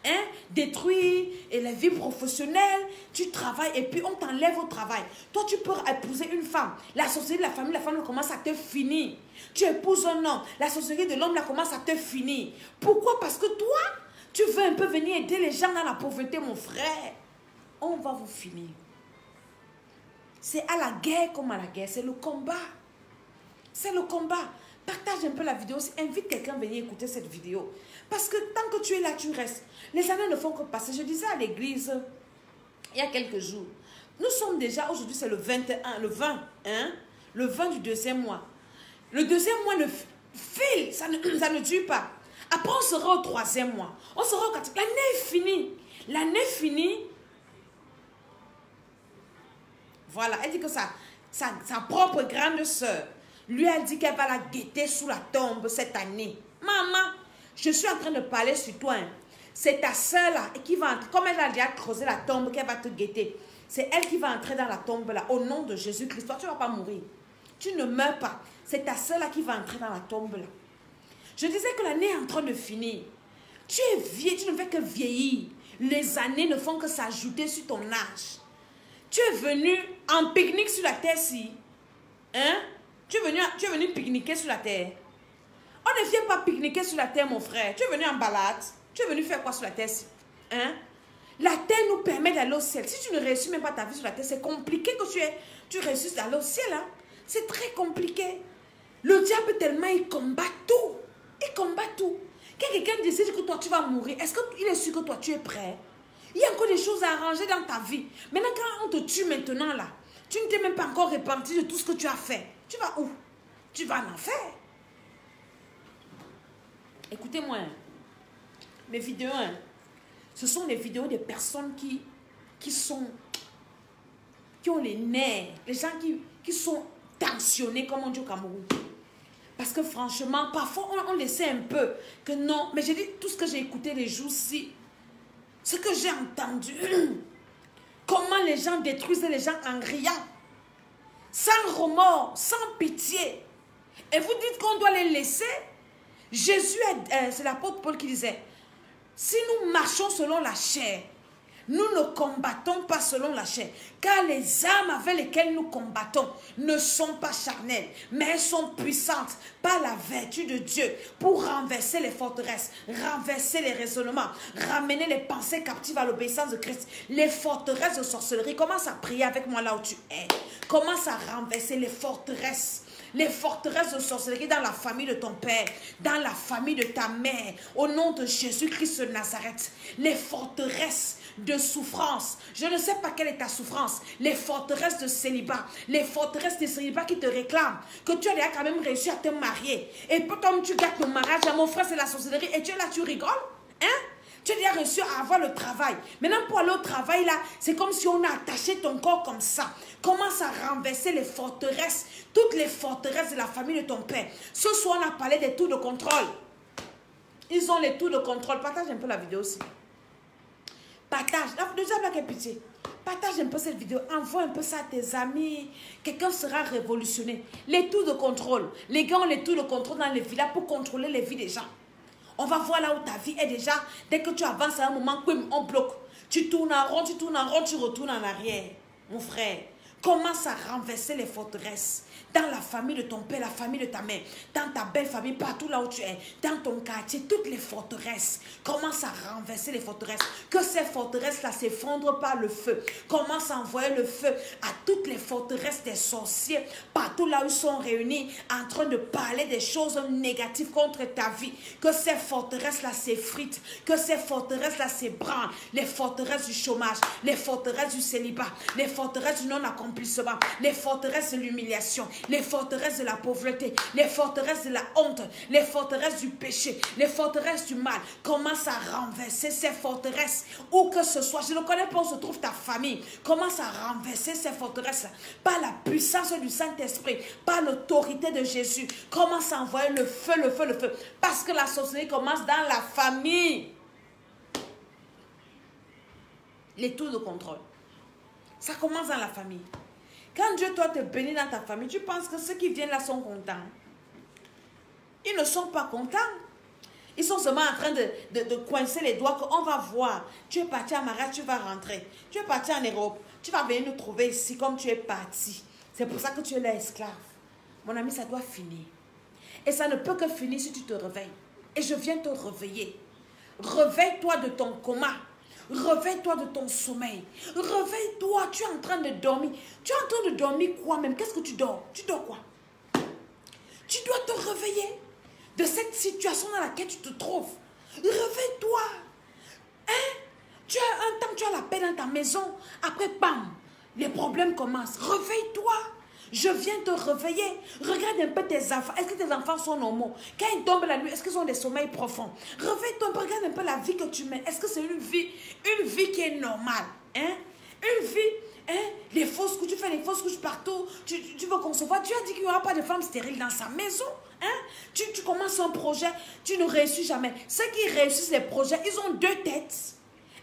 hein? Détruire la vie professionnelle. Tu travailles et puis on t'enlève au travail. Toi, tu peux épouser une femme. La société de la femme commence à te finir. Tu épouses un homme. La société de l'homme commence à te finir. Pourquoi? Parce que toi, tu veux un peu venir aider les gens dans la pauvreté, mon frère. On va vous finir. C'est à la guerre comme à la guerre. C'est le combat. C'est le combat. Partage un peu la vidéo. Invite quelqu'un à venir écouter cette vidéo. Parce que tant que tu es là, tu restes. Les années ne font que passer. Je disais à l'église, il y a quelques jours, nous sommes déjà, aujourd'hui c'est le 21, le 20, hein? Le 20 du deuxième mois. Le deuxième mois, le fil, ça ne dure pas. Après, on sera au troisième mois. On sera au quatrième. L'année est finie. L'année est finie. Voilà, elle dit que sa propre grande sœur lui a dit qu'elle va la guetter sous la tombe cette année. Maman, je suis en train de parler sur toi. Hein. C'est ta soeur là qui va entrer. Comme elle a déjà creusé la tombe, qu'elle va te guetter. C'est elle qui va entrer dans la tombe là. Au nom de Jésus-Christ, toi tu ne vas pas mourir. Tu ne meurs pas. C'est ta soeur là qui va entrer dans la tombe là. Je disais que l'année est en train de finir. Tu es vieux, tu ne fais que vieillir. Les années ne font que s'ajouter sur ton âge. Tu es venu en pique-nique sur la terre-ci. Hein? Tu es venu pique-niquer sur la terre. On ne vient pas pique-niquer sur la terre, mon frère. Tu es venu en balade. Tu es venu faire quoi sur la terre-ci? Hein? La terre nous permet d'aller au ciel. Si tu ne réussis même pas ta vie sur la terre, c'est compliqué que tu réussisses d'aller au ciel. Hein? C'est très compliqué. Le diable tellement, il combat tout. Il combat tout. Quand quelqu'un décide que toi, tu vas mourir, est-ce qu'il est sûr que toi, tu es prêt? Il y a encore des choses à arranger dans ta vie. Maintenant, quand on te tue maintenant, là, tu ne t'es même pas encore repenti de tout ce que tu as fait. Tu vas où? Tu vas en enfer. Écoutez-moi. Mes vidéos, hein, ce sont les vidéos des personnes qui ont les nerfs. Les gens qui sont tensionnés, comme on dit au Cameroun. Parce que franchement, parfois, on laissait un peu que non. Mais j'ai dit, tout ce que j'ai écouté les jours-ci, ce que j'ai entendu, comment les gens détruisent les gens en riant, sans remords, sans pitié. Et vous dites qu'on doit les laisser. Jésus, c'est l'apôtre Paul qui disait, si nous marchons selon la chair, nous ne combattons pas selon la chair, car les armes avec lesquelles nous combattons ne sont pas charnelles, mais elles sont puissantes par la vertu de Dieu pour renverser les forteresses, renverser les raisonnements, ramener les pensées captives à l'obéissance de Christ. Les forteresses de sorcellerie, commence à prier avec moi là où tu es. Commence à renverser les forteresses de sorcellerie dans la famille de ton père, dans la famille de ta mère, au nom de Jésus-Christ de Nazareth. Les forteresses de souffrance, je ne sais pas quelle est ta souffrance, les forteresses de célibat, les forteresses de célibat qui te réclament, que tu as déjà quand même réussi à te marier, et puis comme tu gardes ton mariage, mon frère c'est la sorcellerie, et tu es là, tu rigoles, hein? Tu as déjà réussi à avoir le travail. Maintenant, pour aller au travail, là, c'est comme si on a attaché ton corps comme ça. Commence à renverser les forteresses, toutes les forteresses de la famille de ton père. Ce soir, on a parlé des tours de contrôle. Ils ont les tours de contrôle. Partage un peu la vidéo aussi. Partage. La deuxième blague est pitié. Partage un peu cette vidéo. Envoie un peu ça à tes amis. Quelqu'un sera révolutionné. Les tours de contrôle. Les gars ont les tours de contrôle dans les villas pour contrôler les vies des gens. On va voir là où ta vie est déjà. Dès que tu avances à un moment, on bloque. Tu tournes en rond, tu retournes en arrière. Mon frère, commence à renverser les forteresses. Dans la famille de ton père, la famille de ta mère, dans ta belle famille, partout là où tu es, dans ton quartier, toutes les forteresses. Commence à renverser les forteresses. Que ces forteresses-là s'effondrent par le feu. Commence à envoyer le feu à toutes les forteresses des sorciers, partout là où ils sont réunis, en train de parler des choses négatives contre ta vie. Que ces forteresses-là s'effritent. Que ces forteresses-là s'ébranlent. Les forteresses du chômage, les forteresses du célibat, les forteresses du non-accomplissement, les forteresses de l'humiliation, les forteresses de la pauvreté, les forteresses de la honte, les forteresses du péché, les forteresses du mal. Commence à renverser ces forteresses, où que ce soit. Je ne connais pas où se trouve ta famille. Commence à renverser ces forteresses par la puissance du Saint-Esprit, par l'autorité de Jésus. Commence à envoyer le feu, le feu, le feu. Parce que la sorcellerie commence dans la famille. Les tours de contrôle. Ça commence dans la famille. Quand Dieu doit te bénir dans ta famille, tu penses que ceux qui viennent là sont contents. Ils ne sont pas contents. Ils sont seulement en train de coincer les doigts qu'on va voir. Tu es parti à Marat, tu vas rentrer. Tu es parti en Europe, tu vas venir nous trouver ici comme tu es parti. C'est pour ça que tu es là esclave. Mon ami, ça doit finir. Et ça ne peut que finir si tu te réveilles. Et je viens te réveiller. Réveille-toi de ton coma. Réveille-toi de ton sommeil. Réveille-toi. Tu es en train de dormir. Tu es en train de dormir quoi même? Qu'est-ce que tu dors? Tu dors quoi? Tu dois te réveiller de cette situation dans laquelle tu te trouves. Réveille-toi. Hein? Tu as un temps, tu as la paix dans ta maison. Après, bam, les problèmes commencent. Réveille-toi. Je viens te réveiller. Regarde un peu tes enfants. Est-ce que tes enfants sont normaux? Quand ils tombent la nuit, est-ce qu'ils ont des sommeils profonds? Réveille-toi. Regarde un peu la vie que tu mènes. Est-ce que c'est une vie qui est normale? Hein? Une vie, hein? Les fausses couches, tu fais les fausses couches partout. Tu veux concevoir. Dieu a dit qu'il n'y aura pas de femme stérile dans sa maison. Hein? Tu commences un projet, tu ne réussis jamais. Ceux qui réussissent les projets, ils ont deux têtes.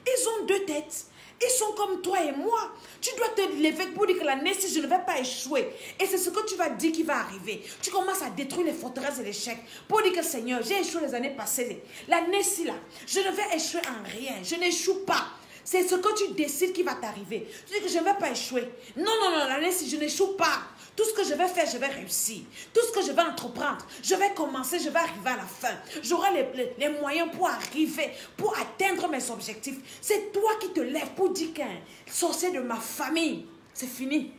Ils ont deux têtes. Ils sont comme toi et moi. Tu dois te lever pour dire que l'année-ci, je ne vais pas échouer. Et c'est ce que tu vas dire qui va arriver. Tu commences à détruire les forteresses et l'échec. Pour dire que Seigneur, j'ai échoué les années passées. L'année-ci, là, je ne vais échouer en rien. Je n'échoue pas. C'est ce que tu décides qui va t'arriver. Tu dis que je ne vais pas échouer. Non, non, non, l'année-ci, je n'échoue pas. Tout ce que je vais faire, je vais réussir. Tout ce que je vais entreprendre, je vais commencer, je vais arriver à la fin. J'aurai les moyens pour arriver, pour atteindre mes objectifs. C'est toi qui te lèves pour dire qu'un sorcier de ma famille, c'est fini.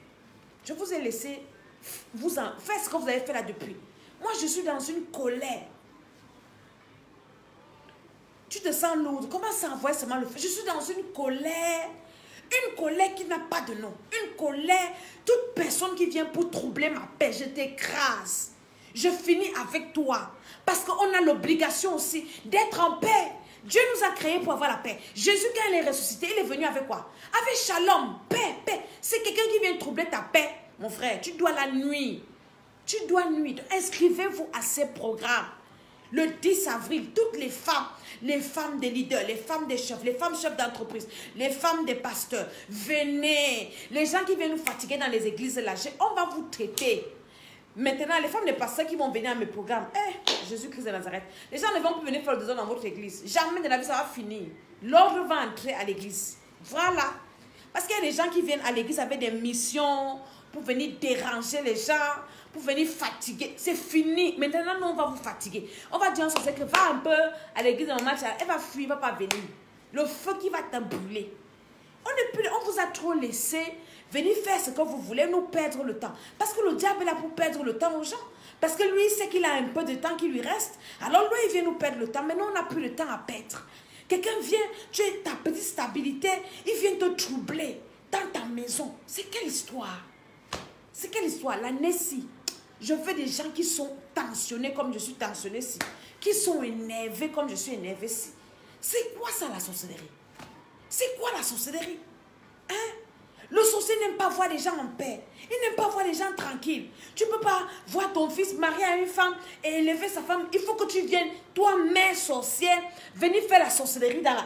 Je vous ai laissé faire ce que vous avez fait là depuis. Moi, je suis dans une colère. Tu te sens lourde. Comment ça envoie seulement le feu? Je suis dans une colère. Une colère qui n'a pas de nom. Une colère, toute personne qui vient pour troubler ma paix, je t'écrase. Je finis avec toi. Parce qu'on a l'obligation aussi d'être en paix. Dieu nous a créés pour avoir la paix. Jésus, quand il est ressuscité, il est venu avec quoi? Avec shalom, paix, paix. C'est quelqu'un qui vient troubler ta paix. Mon frère, tu dois la nuire. Tu dois nuire. Inscrivez-vous à ces programmes. Le 10 avril, toutes les femmes des leaders, les femmes chefs d'entreprise, les femmes des pasteurs, venez. Les gens qui viennent nous fatiguer dans les églises, là, on va vous traiter. Maintenant, les femmes des pasteurs qui vont venir à mes programmes, Jésus-Christ de Nazareth, les gens ne vont plus venir faire le désordre dans votre église. Jamais de la vie, ça va finir. L'ordre va entrer à l'église. Voilà. Parce qu'il y a des gens qui viennent à l'église avec des missions pour venir déranger les gens, pour venir fatiguer. C'est fini. Maintenant, nous, on va vous fatiguer. On va dire en sorcier que va un peu à l'église dans le match, elle va fuir, elle ne va pas venir. Le feu qui va te brûler. On vous a trop laissé venir faire ce que vous voulez, nous perdre le temps. Parce que le diable est là pour perdre le temps aux gens. Parce que lui, il sait qu'il a un peu de temps qui lui reste. Alors lui, il vient nous perdre le temps. Maintenant, on n'a plus le temps à perdre. Quelqu'un vient, tu as ta petite stabilité, il vient te troubler dans ta maison. C'est quelle histoire? C'est quelle histoire? La Nessie. Je veux des gens qui sont tensionnés comme je suis tensionnée ici. Qui sont énervés comme je suis énervée ici. C'est quoi ça la sorcellerie? C'est quoi la sorcellerie? Hein? Le sorcier n'aime pas voir les gens en paix. Il n'aime pas voir les gens tranquilles. Tu ne peux pas voir ton fils marié à une femme et élever sa femme. Il faut que tu viennes, toi, mère sorcière, venir faire la sorcellerie dans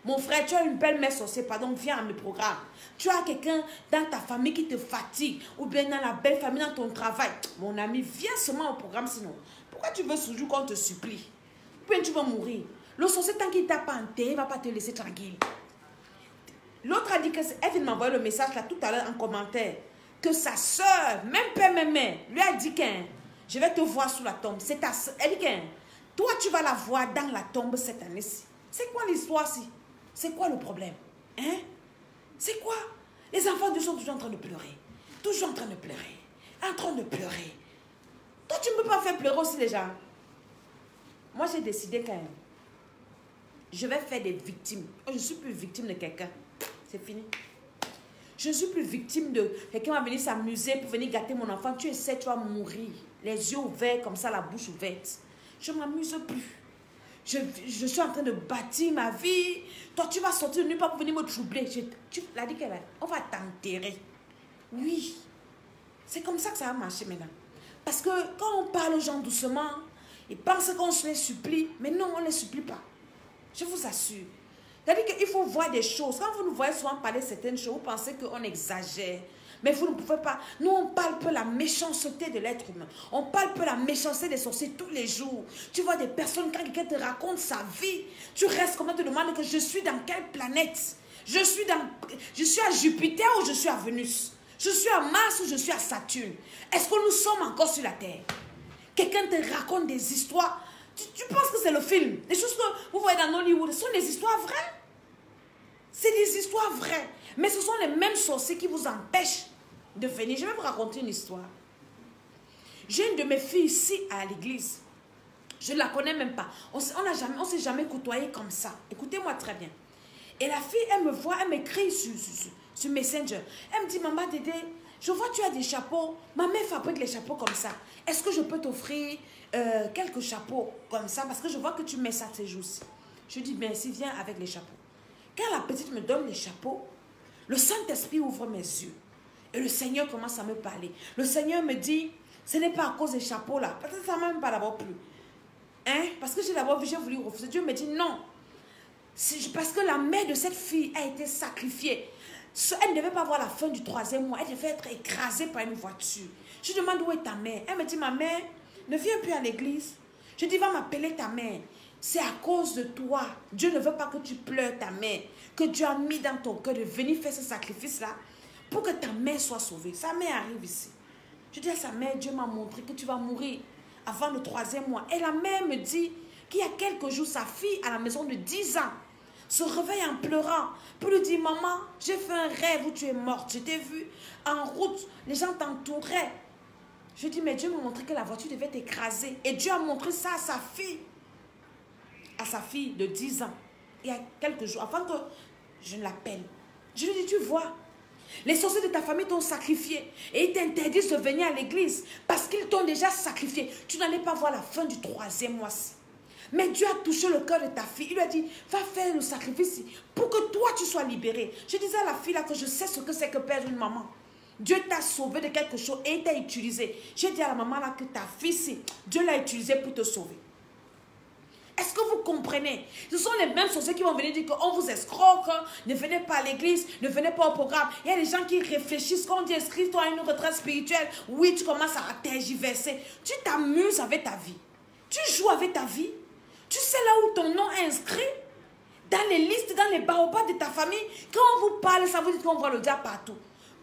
Mon frère, tu as une belle mère sorcière, pardon, viens à mes programmes. Tu as quelqu'un dans ta famille qui te fatigue, ou bien dans la belle famille, dans ton travail. Mon ami, viens seulement au programme sinon. Pourquoi tu veux toujours qu'on te supplie? Ou bien tu vas mourir. Le sorcier, tant qu'il ne t'a pas enterré, il ne va pas te laisser tranquille. L'autre a dit qu'elle vient de m'envoyer le message là tout à l'heure en commentaire. Que sa soeur, même père, même mère, lui a dit qu'un, je vais te voir sous la tombe. C'est ta soeur. Elle dit qu'un, toi tu vas la voir dans la tombe cette année-ci. C'est quoi l'histoire-ci? C'est quoi le problème? Hein? C'est quoi? Les enfants de Dieu sont toujours en train de pleurer. Toujours en train de pleurer. En train de pleurer. Toi tu ne peux pas faire pleurer aussi les gens. Moi j'ai décidé quand même. Je vais faire des victimes. Je ne suis plus victime de quelqu'un. C'est fini. Je ne suis plus victime de quelqu'un va venir s'amuser pour venir gâter mon enfant. Tu essaies, tu vas mourir. Les yeux ouverts comme ça, la bouche ouverte. Je ne m'amuse plus. Je suis en train de bâtir ma vie. Toi, tu vas sortir de nulle part pour venir me troubler. Tu l'as dit qu'elle a. On va t'enterrer. Oui. C'est comme ça que ça va marcher maintenant. Parce que quand on parle aux gens doucement, ils pensent qu'on se les supplie. Mais non, on ne les supplie pas. Je vous assure. C'est-à-dire qu'il faut voir des choses. Quand vous nous voyez souvent parler de certaines choses, vous pensez qu'on exagère. Mais vous ne pouvez pas. Nous, on parle peu la méchanceté de l'être humain. On parle peu la méchanceté des sorciers tous les jours. Tu vois des personnes, quand quelqu'un te raconte sa vie, tu restes comme ça, te demandes que je suis dans quelle planète? Je suis à Jupiter ou je suis à Vénus? Je suis à Mars ou je suis à Saturne? Est-ce que nous sommes encore sur la Terre? Quelqu'un te raconte des histoires. Tu penses que c'est le film? Des choses que vous voyez dans Hollywood, ce sont des histoires vraies. C'est des histoires vraies. Mais ce sont les mêmes sorciers qui vous empêchent de venir. Je vais vous raconter une histoire. J'ai une de mes filles ici à l'église. Je ne la connais même pas. On ne s'est jamais côtoyé comme ça. Écoutez-moi très bien. Et la fille, elle me voit, elle m'écrit sur Messenger. Elle me dit, maman, Dédé, je vois que tu as des chapeaux. Ma mère fabrique les chapeaux comme ça. Est-ce que je peux t'offrir quelques chapeaux comme ça? Parce que je vois que tu mets ça ces jours-ci. Je dis, merci, viens avec les chapeaux. Quand la petite me donne les chapeaux, le Saint-Esprit ouvre mes yeux. Et le Seigneur commence à me parler. Le Seigneur me dit, ce n'est pas à cause des chapeaux là. Parce que ça ne m'a même pas d'abord plu. Hein? Parce que j'ai d'abord vu, j'ai voulu refuser. Dieu me dit non. Parce que la mère de cette fille a été sacrifiée. Elle ne devait pas voir la fin du 3e mois. Elle devait être écrasée par une voiture. Je demande où est ta mère. Elle me dit, ma mère ne vient plus à l'église. Je dis, va m'appeler ta mère. C'est à cause de toi. Dieu ne veut pas que tu pleures ta mère. Que Dieu a mis dans ton cœur de venir faire ce sacrifice-là pour que ta mère soit sauvée. Sa mère arrive ici. Je dis à sa mère, Dieu m'a montré que tu vas mourir avant le 3e mois. Et la mère me dit qu'il y a quelques jours, sa fille à la maison de 10 ans se réveille en pleurant pour lui dire, maman, j'ai fait un rêve où tu es morte. Je t'ai vu en route, les gens t'entouraient. Je dis, mais Dieu m'a montré que la voiture devait t'écraser. Et Dieu a montré ça à sa fille de 10 ans. Il y a quelques jours, avant que je l'appelle. Je lui dis, tu vois, les sorciers de ta famille t'ont sacrifié. Et ils t'interdisent de venir à l'église parce qu'ils t'ont déjà sacrifié. Tu n'allais pas voir la fin du 3e mois. Mais Dieu a touché le cœur de ta fille. Il lui a dit, va faire le sacrifice pour que toi tu sois libéré. Je disais à la fille là que je sais ce que c'est que perdre une maman. Dieu t'a sauvé de quelque chose et il t'a utilisé. J'ai dit à la maman là que ta fille, Dieu l'a utilisé pour te sauver. Est-ce que vous comprenez? Ce sont les mêmes sorciers qui vont venir dire qu'on vous escroque, ne venez pas à l'église, ne venez pas au programme. Il y a des gens qui réfléchissent quand on dit inscris-toi à une retraite spirituelle. Oui, tu commences à tergiverser. Tu t'amuses avec ta vie. Tu joues avec ta vie. Tu sais là où ton nom est inscrit? Dans les listes, dans les baobabs de ta famille. Quand on vous parle, ça vous dit qu'on voit le diable partout.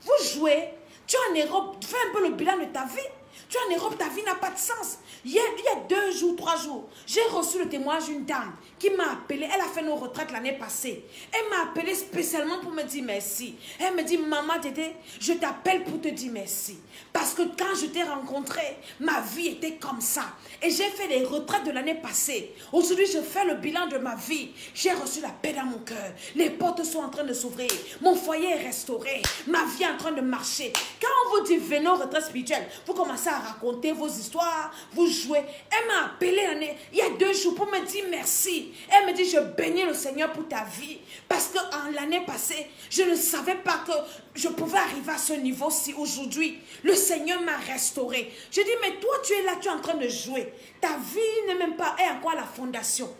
Vous jouez. Tu es en Europe, fais un peu le bilan de ta vie. Tu es en Europe, ta vie n'a pas de sens. Il y a 2 jours, 3 jours, j'ai reçu le témoignage d'une dame qui m'a appelé. Elle a fait nos retraites l'année passée. Elle m'a appelé spécialement pour me dire merci. Elle me dit, maman Tété, je t'appelle pour te dire merci. Parce que quand je t'ai rencontré, ma vie était comme ça. Et j'ai fait les retraites de l'année passée. Aujourd'hui, je fais le bilan de ma vie. J'ai reçu la paix dans mon cœur. Les portes sont en train de s'ouvrir. Mon foyer est restauré. Ma vie est en train de marcher. Quand on vous dit venez aux retraites spirituelles, vous commencez à raconter vos histoires, vous jouez. Elle m'a appelé il y a 2 jours pour me dire merci. Elle me dit, je bénis le Seigneur pour ta vie. Parce que l'année passée, je ne savais pas que je pouvais arriver à ce niveau-ci. Aujourd'hui, le Seigneur m'a restauré. Je dis, mais toi, tu es là, tu es en train de jouer. Ta vie n'est même pas encore à la fondation.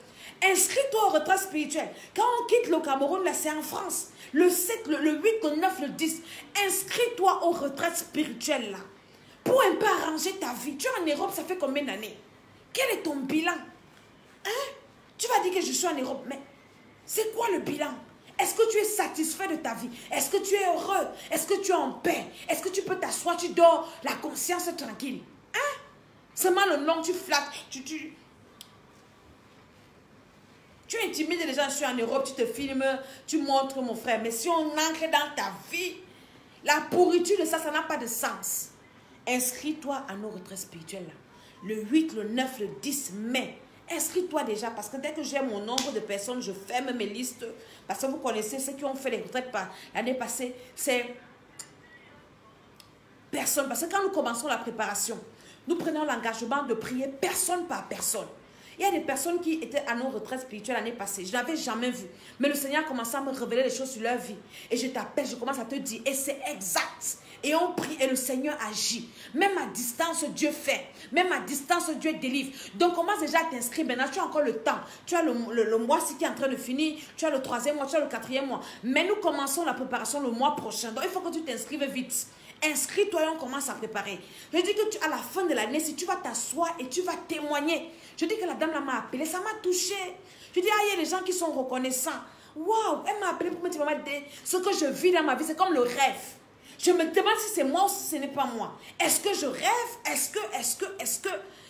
Inscris-toi au retraite spirituel. Quand on quitte le Cameroun, là, c'est en France. Le 7, le 8, le 9, le 10. Inscris-toi au retraite spirituel, là. Pour un peu arranger ta vie. Tu es en Europe, ça fait combien d'années? Quel est ton bilan? Hein? Tu vas dire que je suis en Europe, mais c'est quoi le bilan? Est-ce que tu es satisfait de ta vie? Est-ce que tu es heureux? Est-ce que tu es en paix? Est-ce que tu peux t'asseoir, tu dors, la conscience tranquille? Hein? Seulement le nom, tu flattes, tu intimides les gens. Je suis en Europe, tu te filmes, tu montres mon frère. Mais si on ancre dans ta vie, la pourriture de ça n'a pas de sens. Inscris-toi à nos retraites spirituelles là. Le 8, le 9, le 10 mai. Inscris-toi déjà parce que dès que j'ai mon nombre de personnes, je ferme mes listes. Parce que vous connaissez ceux qui ont fait les retraites l'année passée, c'est personne. Parce que quand nous commençons la préparation, nous prenons l'engagement de prier personne par personne. Il y a des personnes qui étaient à nos retraites spirituelles l'année passée. Je ne l'avais jamais vu. Mais le Seigneur a commencé à me révéler les choses sur leur vie. Et je t'appelle, je commence à te dire. Et c'est exact. Et on prie et le Seigneur agit. Même à distance, Dieu fait. Même à distance, Dieu délivre. Donc commence déjà à t'inscrire. Maintenant, tu as encore le temps. Tu as le mois-ci qui est en train de finir. Tu as le 3e mois, tu as le 4e mois. Mais nous commençons la préparation le mois prochain. Donc il faut que tu t'inscrives vite. Inscris-toi et on commence à préparer. Je dis que à la fin de l'année, si tu vas t'asseoir et tu vas témoigner. Je dis que la dame m'a appelé, ça m'a touché. Je dis, il y a des gens qui sont reconnaissants. Waouh, elle m'a appelé pour me dire, ce que je vis dans ma vie, c'est comme le rêve. Je me demande si c'est moi ou si ce n'est pas moi. Est-ce que je rêve? Est-ce que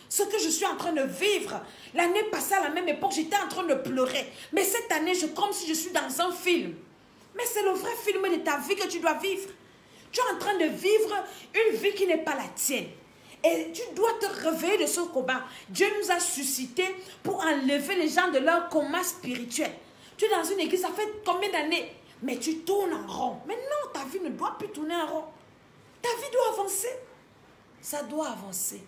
ce que je suis en train de vivre, l'année passée à la même époque, j'étais en train de pleurer. Mais cette année, comme si je suis dans un film. Mais c'est le vrai film de ta vie que tu dois vivre. Tu es en train de vivre une vie qui n'est pas la tienne. Et tu dois te réveiller de ce combat. Dieu nous a suscités pour enlever les gens de leur coma spirituel. Tu es dans une église, ça fait combien d'années? Mais tu tournes en rond. Mais non, ta vie ne doit plus tourner en rond. Ta vie doit avancer. Ça doit avancer.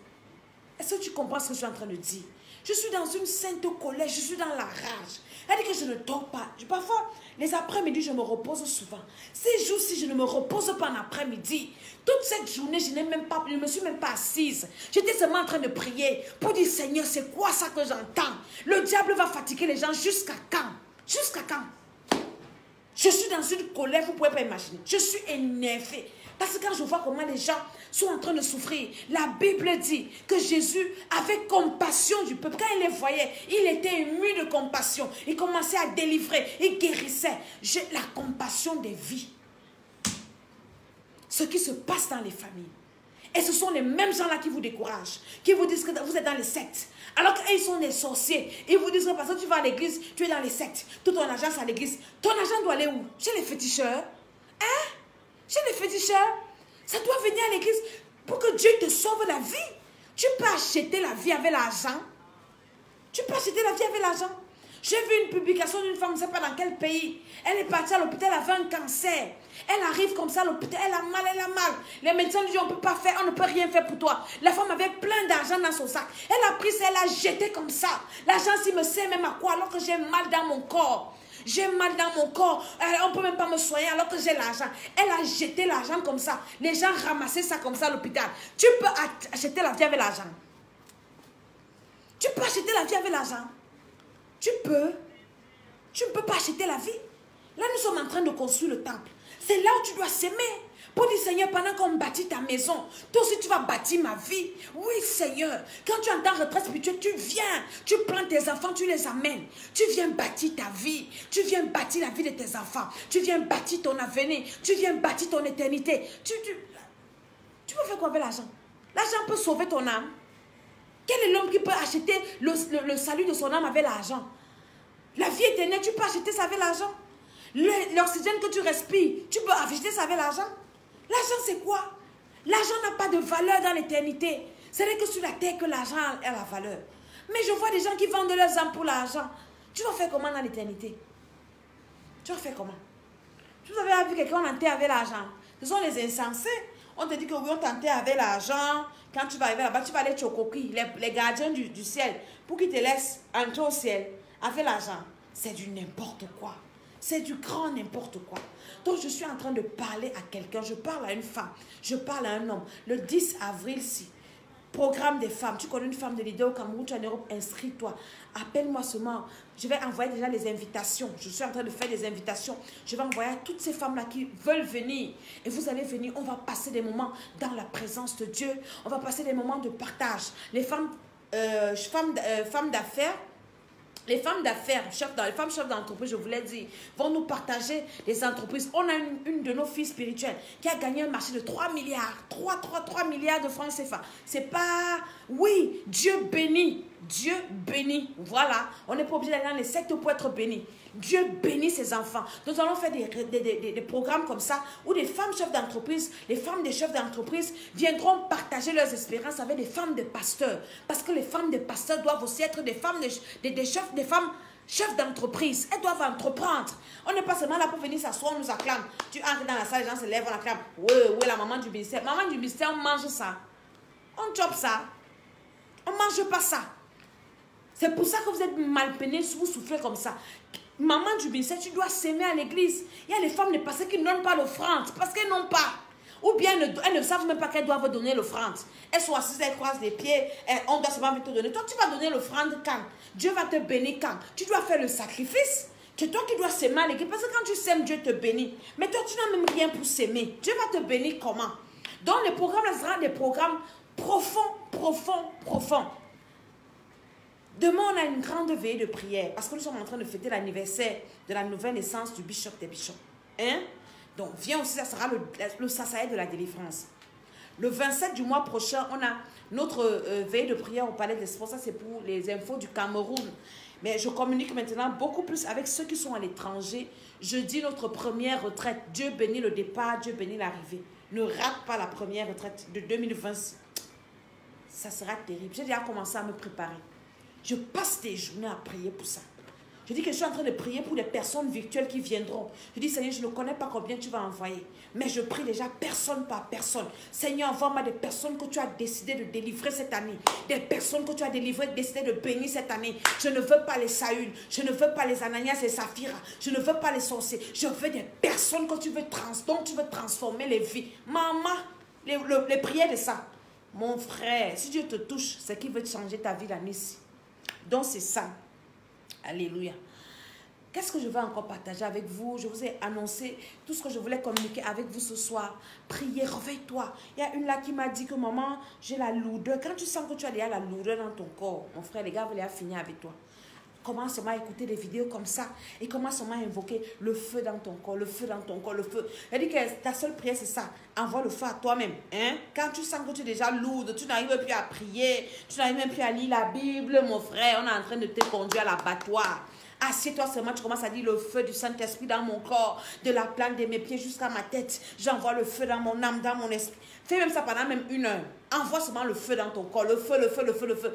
Est-ce que tu comprends ce que je suis en train de dire? Je suis dans une sainte colère, je suis dans la rage. Elle dit que je ne dors pas. Parfois, les après-midi, je me repose souvent. Ces jours-ci, je ne me repose pas en après-midi. Toute cette journée, je ne me suis même pas assise. J'étais seulement en train de prier pour dire, Seigneur, c'est quoi ça que j'entends? Le diable va fatiguer les gens jusqu'à quand? Jusqu'à quand? Je suis dans une colère, vous ne pouvez pas imaginer. Je suis énervée. Parce que quand je vois comment les gens sont en train de souffrir, la Bible dit que Jésus avait compassion du peuple. Quand il les voyait, il était ému de compassion. Il commençait à délivrer, il guérissait. J'ai la compassion des vies. Ce qui se passe dans les familles. Et ce sont les mêmes gens-là qui vous découragent, qui vous disent que vous êtes dans les sectes. Alors qu'ils sont des sorciers. Ils vous disent que parce que tu vas à l'église, tu es dans les sectes. Tout ton argent, c'est à l'église. Ton argent doit aller où? Chez les féticheurs. Hein? Chez les féticheurs. Ça doit venir à l'église pour que Dieu te sauve la vie. Tu peux acheter la vie avec l'argent. Tu peux acheter la vie avec l'argent. J'ai vu une publication d'une femme, je ne sais pas dans quel pays. Elle est partie à l'hôpital, elle avait un cancer. Elle arrive comme ça à l'hôpital, elle a mal, elle a mal. Les médecins lui disent, on ne peut pas faire, on ne peut rien faire pour toi. La femme avait plein d'argent dans son sac. Elle a pris ça, elle a jeté comme ça. L'argent, s'il me sert même à quoi alors que j'ai mal dans mon corps. J'ai mal dans mon corps. On ne peut même pas me soigner alors que j'ai l'argent. Elle a jeté l'argent comme ça. Les gens ramassaient ça comme ça à l'hôpital. Tu peux acheter la vie avec l'argent. Tu peux acheter la vie avec l'argent. Tu ne peux pas acheter la vie. Là, nous sommes en train de construire le temple. C'est là où tu dois s'aimer. Pour dire, Seigneur, pendant qu'on bâtit ta maison, toi aussi tu vas bâtir ma vie. Oui, Seigneur. Quand tu entends retraite spirituelle, tu viens. Tu prends tes enfants, tu les amènes. Tu viens bâtir ta vie. Tu viens bâtir la vie de tes enfants. Tu viens bâtir ton avenir. Tu viens bâtir ton éternité. Tu peux faire quoi avec l'argent? L'argent peut sauver ton âme. Quel est l'homme qui peut acheter le salut de son âme avec l'argent? La vie éternelle, tu peux acheter ça avec l'argent. L'oxygène que tu respires, tu peux acheter ça avec l'argent. L'argent, c'est quoi? L'argent n'a pas de valeur dans l'éternité. Ce n'est que sur la terre que l'argent a la valeur. Mais je vois des gens qui vendent leurs âmes pour l'argent. Tu vas faire comment dans l'éternité? Tu vas faire comment? Vous avez vu quelqu'un enterré avec l'argent? Ce sont les insensés. On te dit que oui, on t'enterre avec l'argent. Quand tu vas arriver là-bas, tu vas aller chocoqui, les gardiens du ciel, pour qu'ils te laissent entrer au ciel avec l'argent. C'est du n'importe quoi. C'est du grand n'importe quoi. Donc, je suis en train de parler à quelqu'un. Je parle à une femme. Je parle à un homme. Le 10 avril-ci, programme des femmes. Tu connais une femme de leader au Cameroun, tu es en Europe, inscris-toi. Appelle-moi seulement. Je vais envoyer déjà les invitations. Je suis en train de faire des invitations. Je vais envoyer à toutes ces femmes-là qui veulent venir. Et vous allez venir. On va passer des moments dans la présence de Dieu. On va passer des moments de partage. Les femmes d'affaires. Les femmes d'affaires, les femmes chefs d'entreprise, je vous l'ai dit, vont nous partager les entreprises. On a une de nos filles spirituelles qui a gagné un marché de 3 milliards. 3 milliards de francs CFA. C'est pas... Oui, Dieu bénit. Dieu bénit. Voilà. On n'est pas obligé d'aller dans les sectes pour être béni. Dieu bénit ses enfants. Nous allons faire des programmes comme ça où des femmes chefs d'entreprise, les femmes des chefs d'entreprise viendront partager leurs expériences avec des femmes de pasteurs. Parce que les femmes de pasteurs doivent aussi être des femmes des femmes chefs d'entreprise. Elles doivent entreprendre. On n'est pas seulement là pour venir s'asseoir, on nous acclame. Tu entres dans la salle, les gens se lèvent, on acclame. Oui, la maman du ministère. Maman du ministère, on mange ça. On chope ça. On ne mange pas ça. C'est pour ça que vous êtes mal peiné, vous souffrez comme ça. Maman du ministère, tu dois s'aimer à l'église. Il y a les femmes de pasteurs qui ne donnent pas l'offrande parce qu'elles n'ont pas. Ou bien elles ne savent même pas qu'elles doivent donner l'offrande. Elles sont assises, elles croisent les pieds, on doit seulement te donner. Toi, tu vas donner l'offrande quand? Dieu va te bénir quand? Tu dois faire le sacrifice. C'est toi qui dois s'aimer à l'église. Parce que quand tu s'aimes, Dieu te bénit. Mais toi, tu n'as même rien pour s'aimer. Dieu va te bénir comment? Donc, les programmes, ce seront des programmes profonds. Demain, on a une grande veillée de prière parce que nous sommes en train de fêter l'anniversaire de la nouvelle naissance du bishop des bishops. Hein? Donc, viens aussi, ça sera le Sasaï de la délivrance. Le 27 du mois prochain, on a notre veillée de prière au Palais des Sports. Ça, c'est pour les infos du Cameroun. Mais je communique maintenant beaucoup plus avec ceux qui sont à l'étranger. Jeudi, notre première retraite. Dieu bénit le départ, Dieu bénit l'arrivée. Ne rate pas la première retraite de 2026. Ça sera terrible. J'ai déjà commencé à me préparer. Je passe des journées à prier pour ça. Je dis que je suis en train de prier pour les personnes virtuelles qui viendront. Je dis, Seigneur, je ne connais pas combien tu vas envoyer. Mais je prie déjà personne par personne. Seigneur, envoie-moi des personnes que tu as décidé de délivrer cette année. Des personnes que tu as décidé de bénir cette année. Je ne veux pas les Saül. Je ne veux pas les Ananias et Saphira. Je ne veux pas les sorciers. Je veux des personnes que tu veux dont tu veux transformer les vies. Maman, les prières de ça. Mon frère, si Dieu te touche, c'est qu'il veut changer ta vie l'année-ci. Donc c'est ça. Alléluia. Qu'est-ce que je vais encore partager avec vous? Je vous ai annoncé tout ce que je voulais communiquer avec vous ce soir. Priez, réveille-toi. Il y a une là qui m'a dit que maman, j'ai la lourdeur. Quand tu sens que tu as déjà la lourdeur dans ton corps, mon frère, les gars veulent finir avec toi. Commence seulement à écouter des vidéos comme ça et commence seulement à invoquer le feu dans ton corps, le feu dans ton corps, le feu. Elle dit que ta seule prière, c'est ça. Envoie le feu à toi-même. Hein? Quand tu sens que tu es déjà lourde, tu n'arrives plus à prier, tu n'arrives même plus à lire la Bible, mon frère, on est en train de te conduire à l'abattoir. Assieds-toi seulement, tu commences à dire le feu du Saint-Esprit dans mon corps, de la plante de mes pieds jusqu'à ma tête. J'envoie le feu dans mon âme, dans mon esprit. Fais même ça pendant même 1 heure. Envoie seulement le feu dans ton corps, le feu, le feu, le feu, le feu.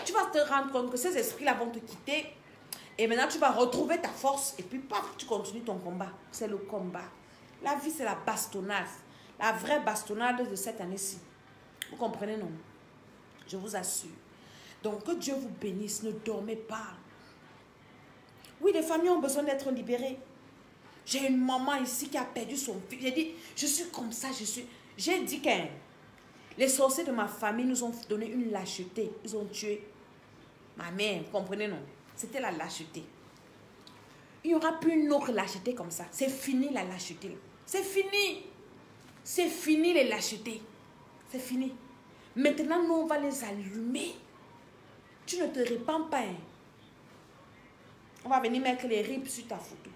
Tu vas te rendre compte que ces esprits-là vont te quitter. Et maintenant, tu vas retrouver ta force. Et puis, paf, tu continues ton combat. C'est le combat. La vie, c'est la bastonnade. La vraie bastonnade de cette année-ci. Vous comprenez, non? Je vous assure. Donc, que Dieu vous bénisse. Ne dormez pas. Oui, les familles ont besoin d'être libérées. J'ai une maman ici qui a perdu son fils. J'ai dit, je suis comme ça, J'ai dit que les sorciers de ma famille nous ont donné une lâcheté. Ils ont tué ma mère, vous comprenez, non? c'était la lâcheté. Il n'y aura plus une autre lâcheté comme ça. C'est fini la lâcheté. C'est fini. C'est fini les lâchetés. C'est fini. Maintenant, nous, on va les allumer. Tu ne te répands pas. Hein. On va venir mettre les rips sur ta photo.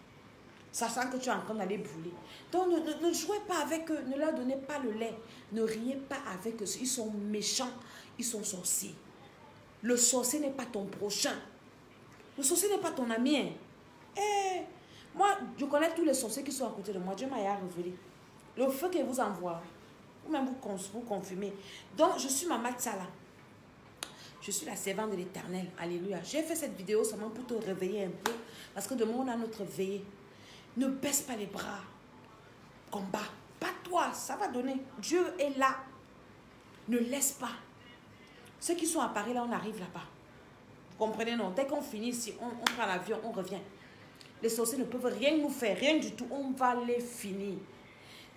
Sachant que tu es en train d'aller brûler. Donc, ne jouez pas avec eux. Ne leur donnez pas le lait. Ne riez pas avec eux. Ils sont méchants. Ils sont sorciers. Le sorcier n'est pas ton prochain. Le sorcier n'est pas ton ami. Hein. Eh, moi, je connais tous les sorciers qui sont à côté de moi. Dieu m'a révélé. Le feu qu'il vous envoie. Vous-même vous confirmez. Donc, je suis Maman Tsala. Je suis la servante de l'Éternel. Alléluia. J'ai fait cette vidéo seulement pour te réveiller un peu. Parce que demain, on a notre veillée. Ne baisse pas les bras. Combat. Pas toi. Ça va donner. Dieu est là. Ne laisse pas. Ceux qui sont à Paris, là, on arrive là-bas. Vous comprenez, non? Dès qu'on finit ici, on prend l'avion, on revient. Les sorciers ne peuvent rien nous faire. Rien du tout. On va les finir.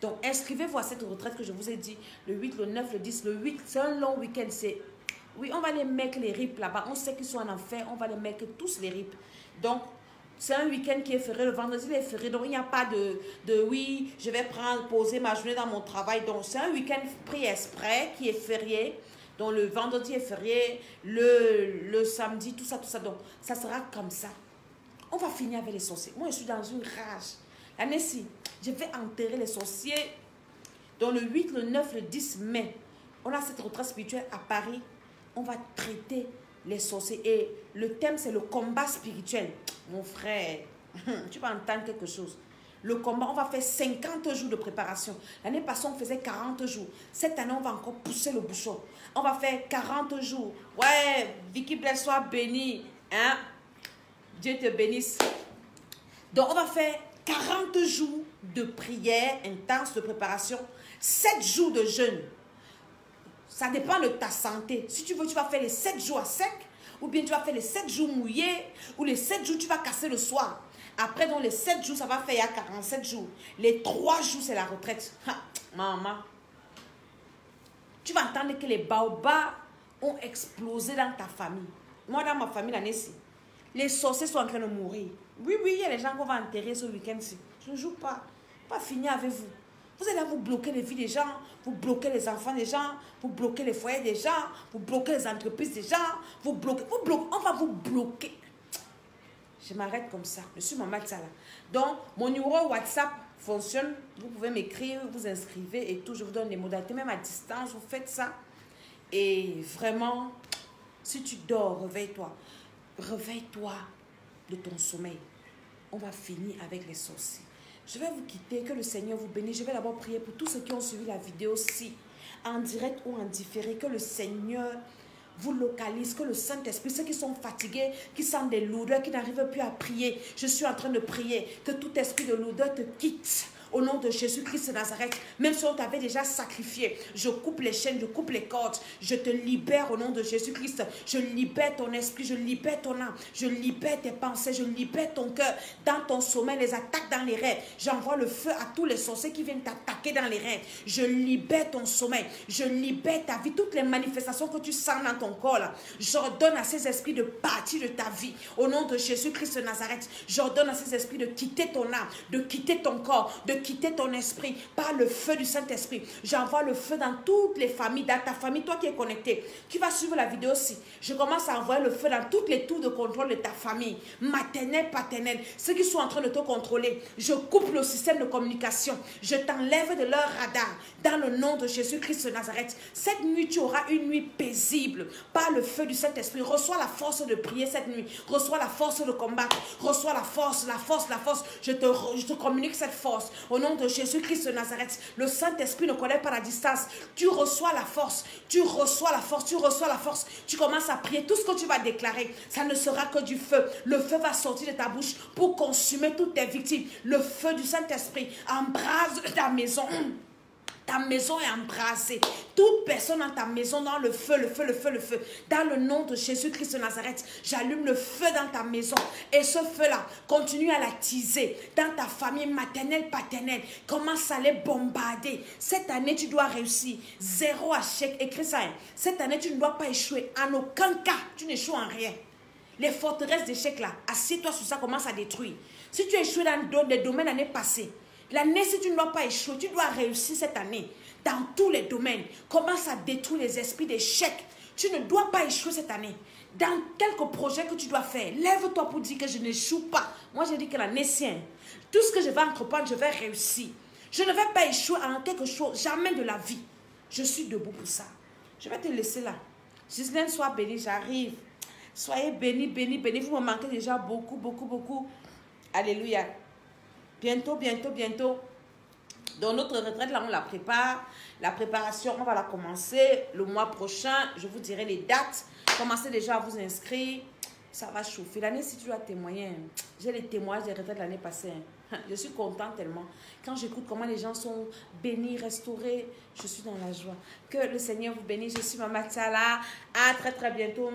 Donc, inscrivez-vous à cette retraite que je vous ai dit. Le 8, le 9, le 10, le 8. C'est un long week-end. Oui, on va les mettre les rips là-bas. On sait qu'ils sont en enfer. On va les mettre tous les rips. Donc, c'est un week-end qui est férié. Le vendredi, il est férié. Donc, il n'y a pas de oui, je vais poser ma journée dans mon travail. Donc, c'est un week-end pris exprès qui est férié. Donc, le vendredi est férié. Le samedi, tout ça, tout ça. Donc, ça sera comme ça. On va finir avec les sorciers. Moi, je suis dans une rage. L'année-ci, je vais enterrer les sorciers. Dans le 8, le 9, le 10 mai, on a cette retraite spirituelle à Paris. On va traiter les sorciers. Et le thème, c'est le combat spirituel. Mon frère, tu vas entendre quelque chose. Le combat, on va faire 50 jours de préparation. L'année passée, on faisait 40 jours. Cette année, on va encore pousser le bouchon. On va faire 40 jours. Ouais, Vicky Bless, sois bénie. Hein? Dieu te bénisse. Donc, on va faire 40 jours de prière intense, de préparation. 7 jours de jeûne. Ça dépend de ta santé. Si tu veux, tu vas faire les 7 jours à sec. Ou bien tu vas faire les 7 jours mouillés. Ou les 7 jours, tu vas casser le soir. Après, dans les 7 jours, ça va faire il y a 47 jours. Les 3 jours, c'est la retraite. Ha, maman. Tu vas entendre que les baobabs ont explosé dans ta famille. Moi, dans ma famille, l'année-ci, les sorciers sont en train de mourir. Oui, oui, il y a les gens qu'on va enterrer ce week-end-ci. Je ne joue pas. Pas finir avec vous. Vous allez vous bloquer les vies des gens, vous bloquez les enfants des gens, vous bloquez les foyers des gens, vous bloquez les entreprises des gens, vous bloquez, on va vous bloquer. Je m'arrête comme ça. Je suis Maman Tsala. Donc, mon numéro WhatsApp fonctionne. Vous pouvez m'écrire, vous inscrivez et tout. Je vous donne les modalités, même à distance, vous faites ça. Et vraiment, si tu dors, réveille-toi. Réveille-toi de ton sommeil. On va finir avec les sorciers. Je vais vous quitter, que le Seigneur vous bénisse. Je vais d'abord prier pour tous ceux qui ont suivi la vidéo-ci, en direct ou en différé, que le Seigneur vous localise, que le Saint-Esprit, ceux qui sont fatigués, qui sentent des lourdeurs, qui n'arrivent plus à prier, je suis en train de prier, que tout esprit de lourdeur te quitte. Au nom de Jésus-Christ de Nazareth, même si on t'avait déjà sacrifié, je coupe les chaînes, je coupe les cordes, je te libère au nom de Jésus-Christ. Je libère ton esprit, je libère ton âme, je libère tes pensées, je libère ton cœur. Dans ton sommeil, les attaques dans les rêves, j'envoie le feu à tous les sorciers qui viennent t'attaquer dans les rêves. Je libère ton sommeil, je libère ta vie, toutes les manifestations que tu sens dans ton corps là. J'ordonne à ces esprits de partir de ta vie. Au nom de Jésus-Christ de Nazareth, j'ordonne à ces esprits de quitter ton âme, de quitter ton corps, de quitter ton esprit par le feu du Saint-Esprit. J'envoie le feu dans toutes les familles, dans ta famille, toi qui es connecté, qui va suivre la vidéo aussi. Je commence à envoyer le feu dans toutes les tours de contrôle de ta famille, maternelle, paternelle, ceux qui sont en train de te contrôler. Je coupe le système de communication, je t'enlève de leur radar, dans le nom de Jésus-Christ de Nazareth. Cette nuit, tu auras une nuit paisible, par le feu du Saint-Esprit. Reçois la force de prier cette nuit, reçois la force de combattre, reçois la force, la force, la force. Je te communique cette force, au nom de Jésus-Christ de Nazareth. Le Saint-Esprit ne connaît pas la distance. Tu reçois la force, tu reçois la force, tu reçois la force. Tu commences à prier. Tout ce que tu vas déclarer, ça ne sera que du feu. Le feu va sortir de ta bouche pour consumer toutes tes victimes. Le feu du Saint-Esprit embrase ta maison. Ta maison est embrasée. Toute personne dans ta maison, dans le feu, le feu, le feu, le feu. Dans le nom de Jésus-Christ de Nazareth, j'allume le feu dans ta maison. Et ce feu-là, continue à l'attiser dans ta famille maternelle, paternelle. Commence à les bombarder. Cette année, tu dois réussir. 0 échec. Écris ça. Cette année, tu ne dois pas échouer. En aucun cas, tu n'échoues en rien. Les forteresses d'échec là, assieds-toi sur ça, commence à détruire. Si tu as échoué dans les domaines l'année passée, l'année, si tu ne dois pas échouer, tu dois réussir cette année. Dans tous les domaines, commence à détruire les esprits d'échec. Tu ne dois pas échouer cette année. Dans quelques projets que tu dois faire, lève-toi pour dire que je n'échoue pas. Moi, j'ai dit que l'année sienne, tout ce que je vais entreprendre, je vais réussir. Je ne vais pas échouer en quelque chose, jamais de la vie. Je suis debout pour ça. Je vais te laisser là. Gislaine, sois bénie, j'arrive. Soyez bénis, bénis, bénis. Vous me manquez déjà beaucoup, beaucoup, beaucoup. Alléluia. Bientôt, bientôt, bientôt. Donc, notre retraite, là, on la prépare. La préparation, on va la commencer le mois prochain. Je vous dirai les dates. Commencez déjà à vous inscrire. Ça va chauffer. L'année, si tu dois témoigner, j'ai les témoignages des retraites de l'année passée. Je suis contente tellement. Quand j'écoute comment les gens sont bénis, restaurés, je suis dans la joie. Que le Seigneur vous bénisse. Je suis Maman Tsala. À très, très bientôt.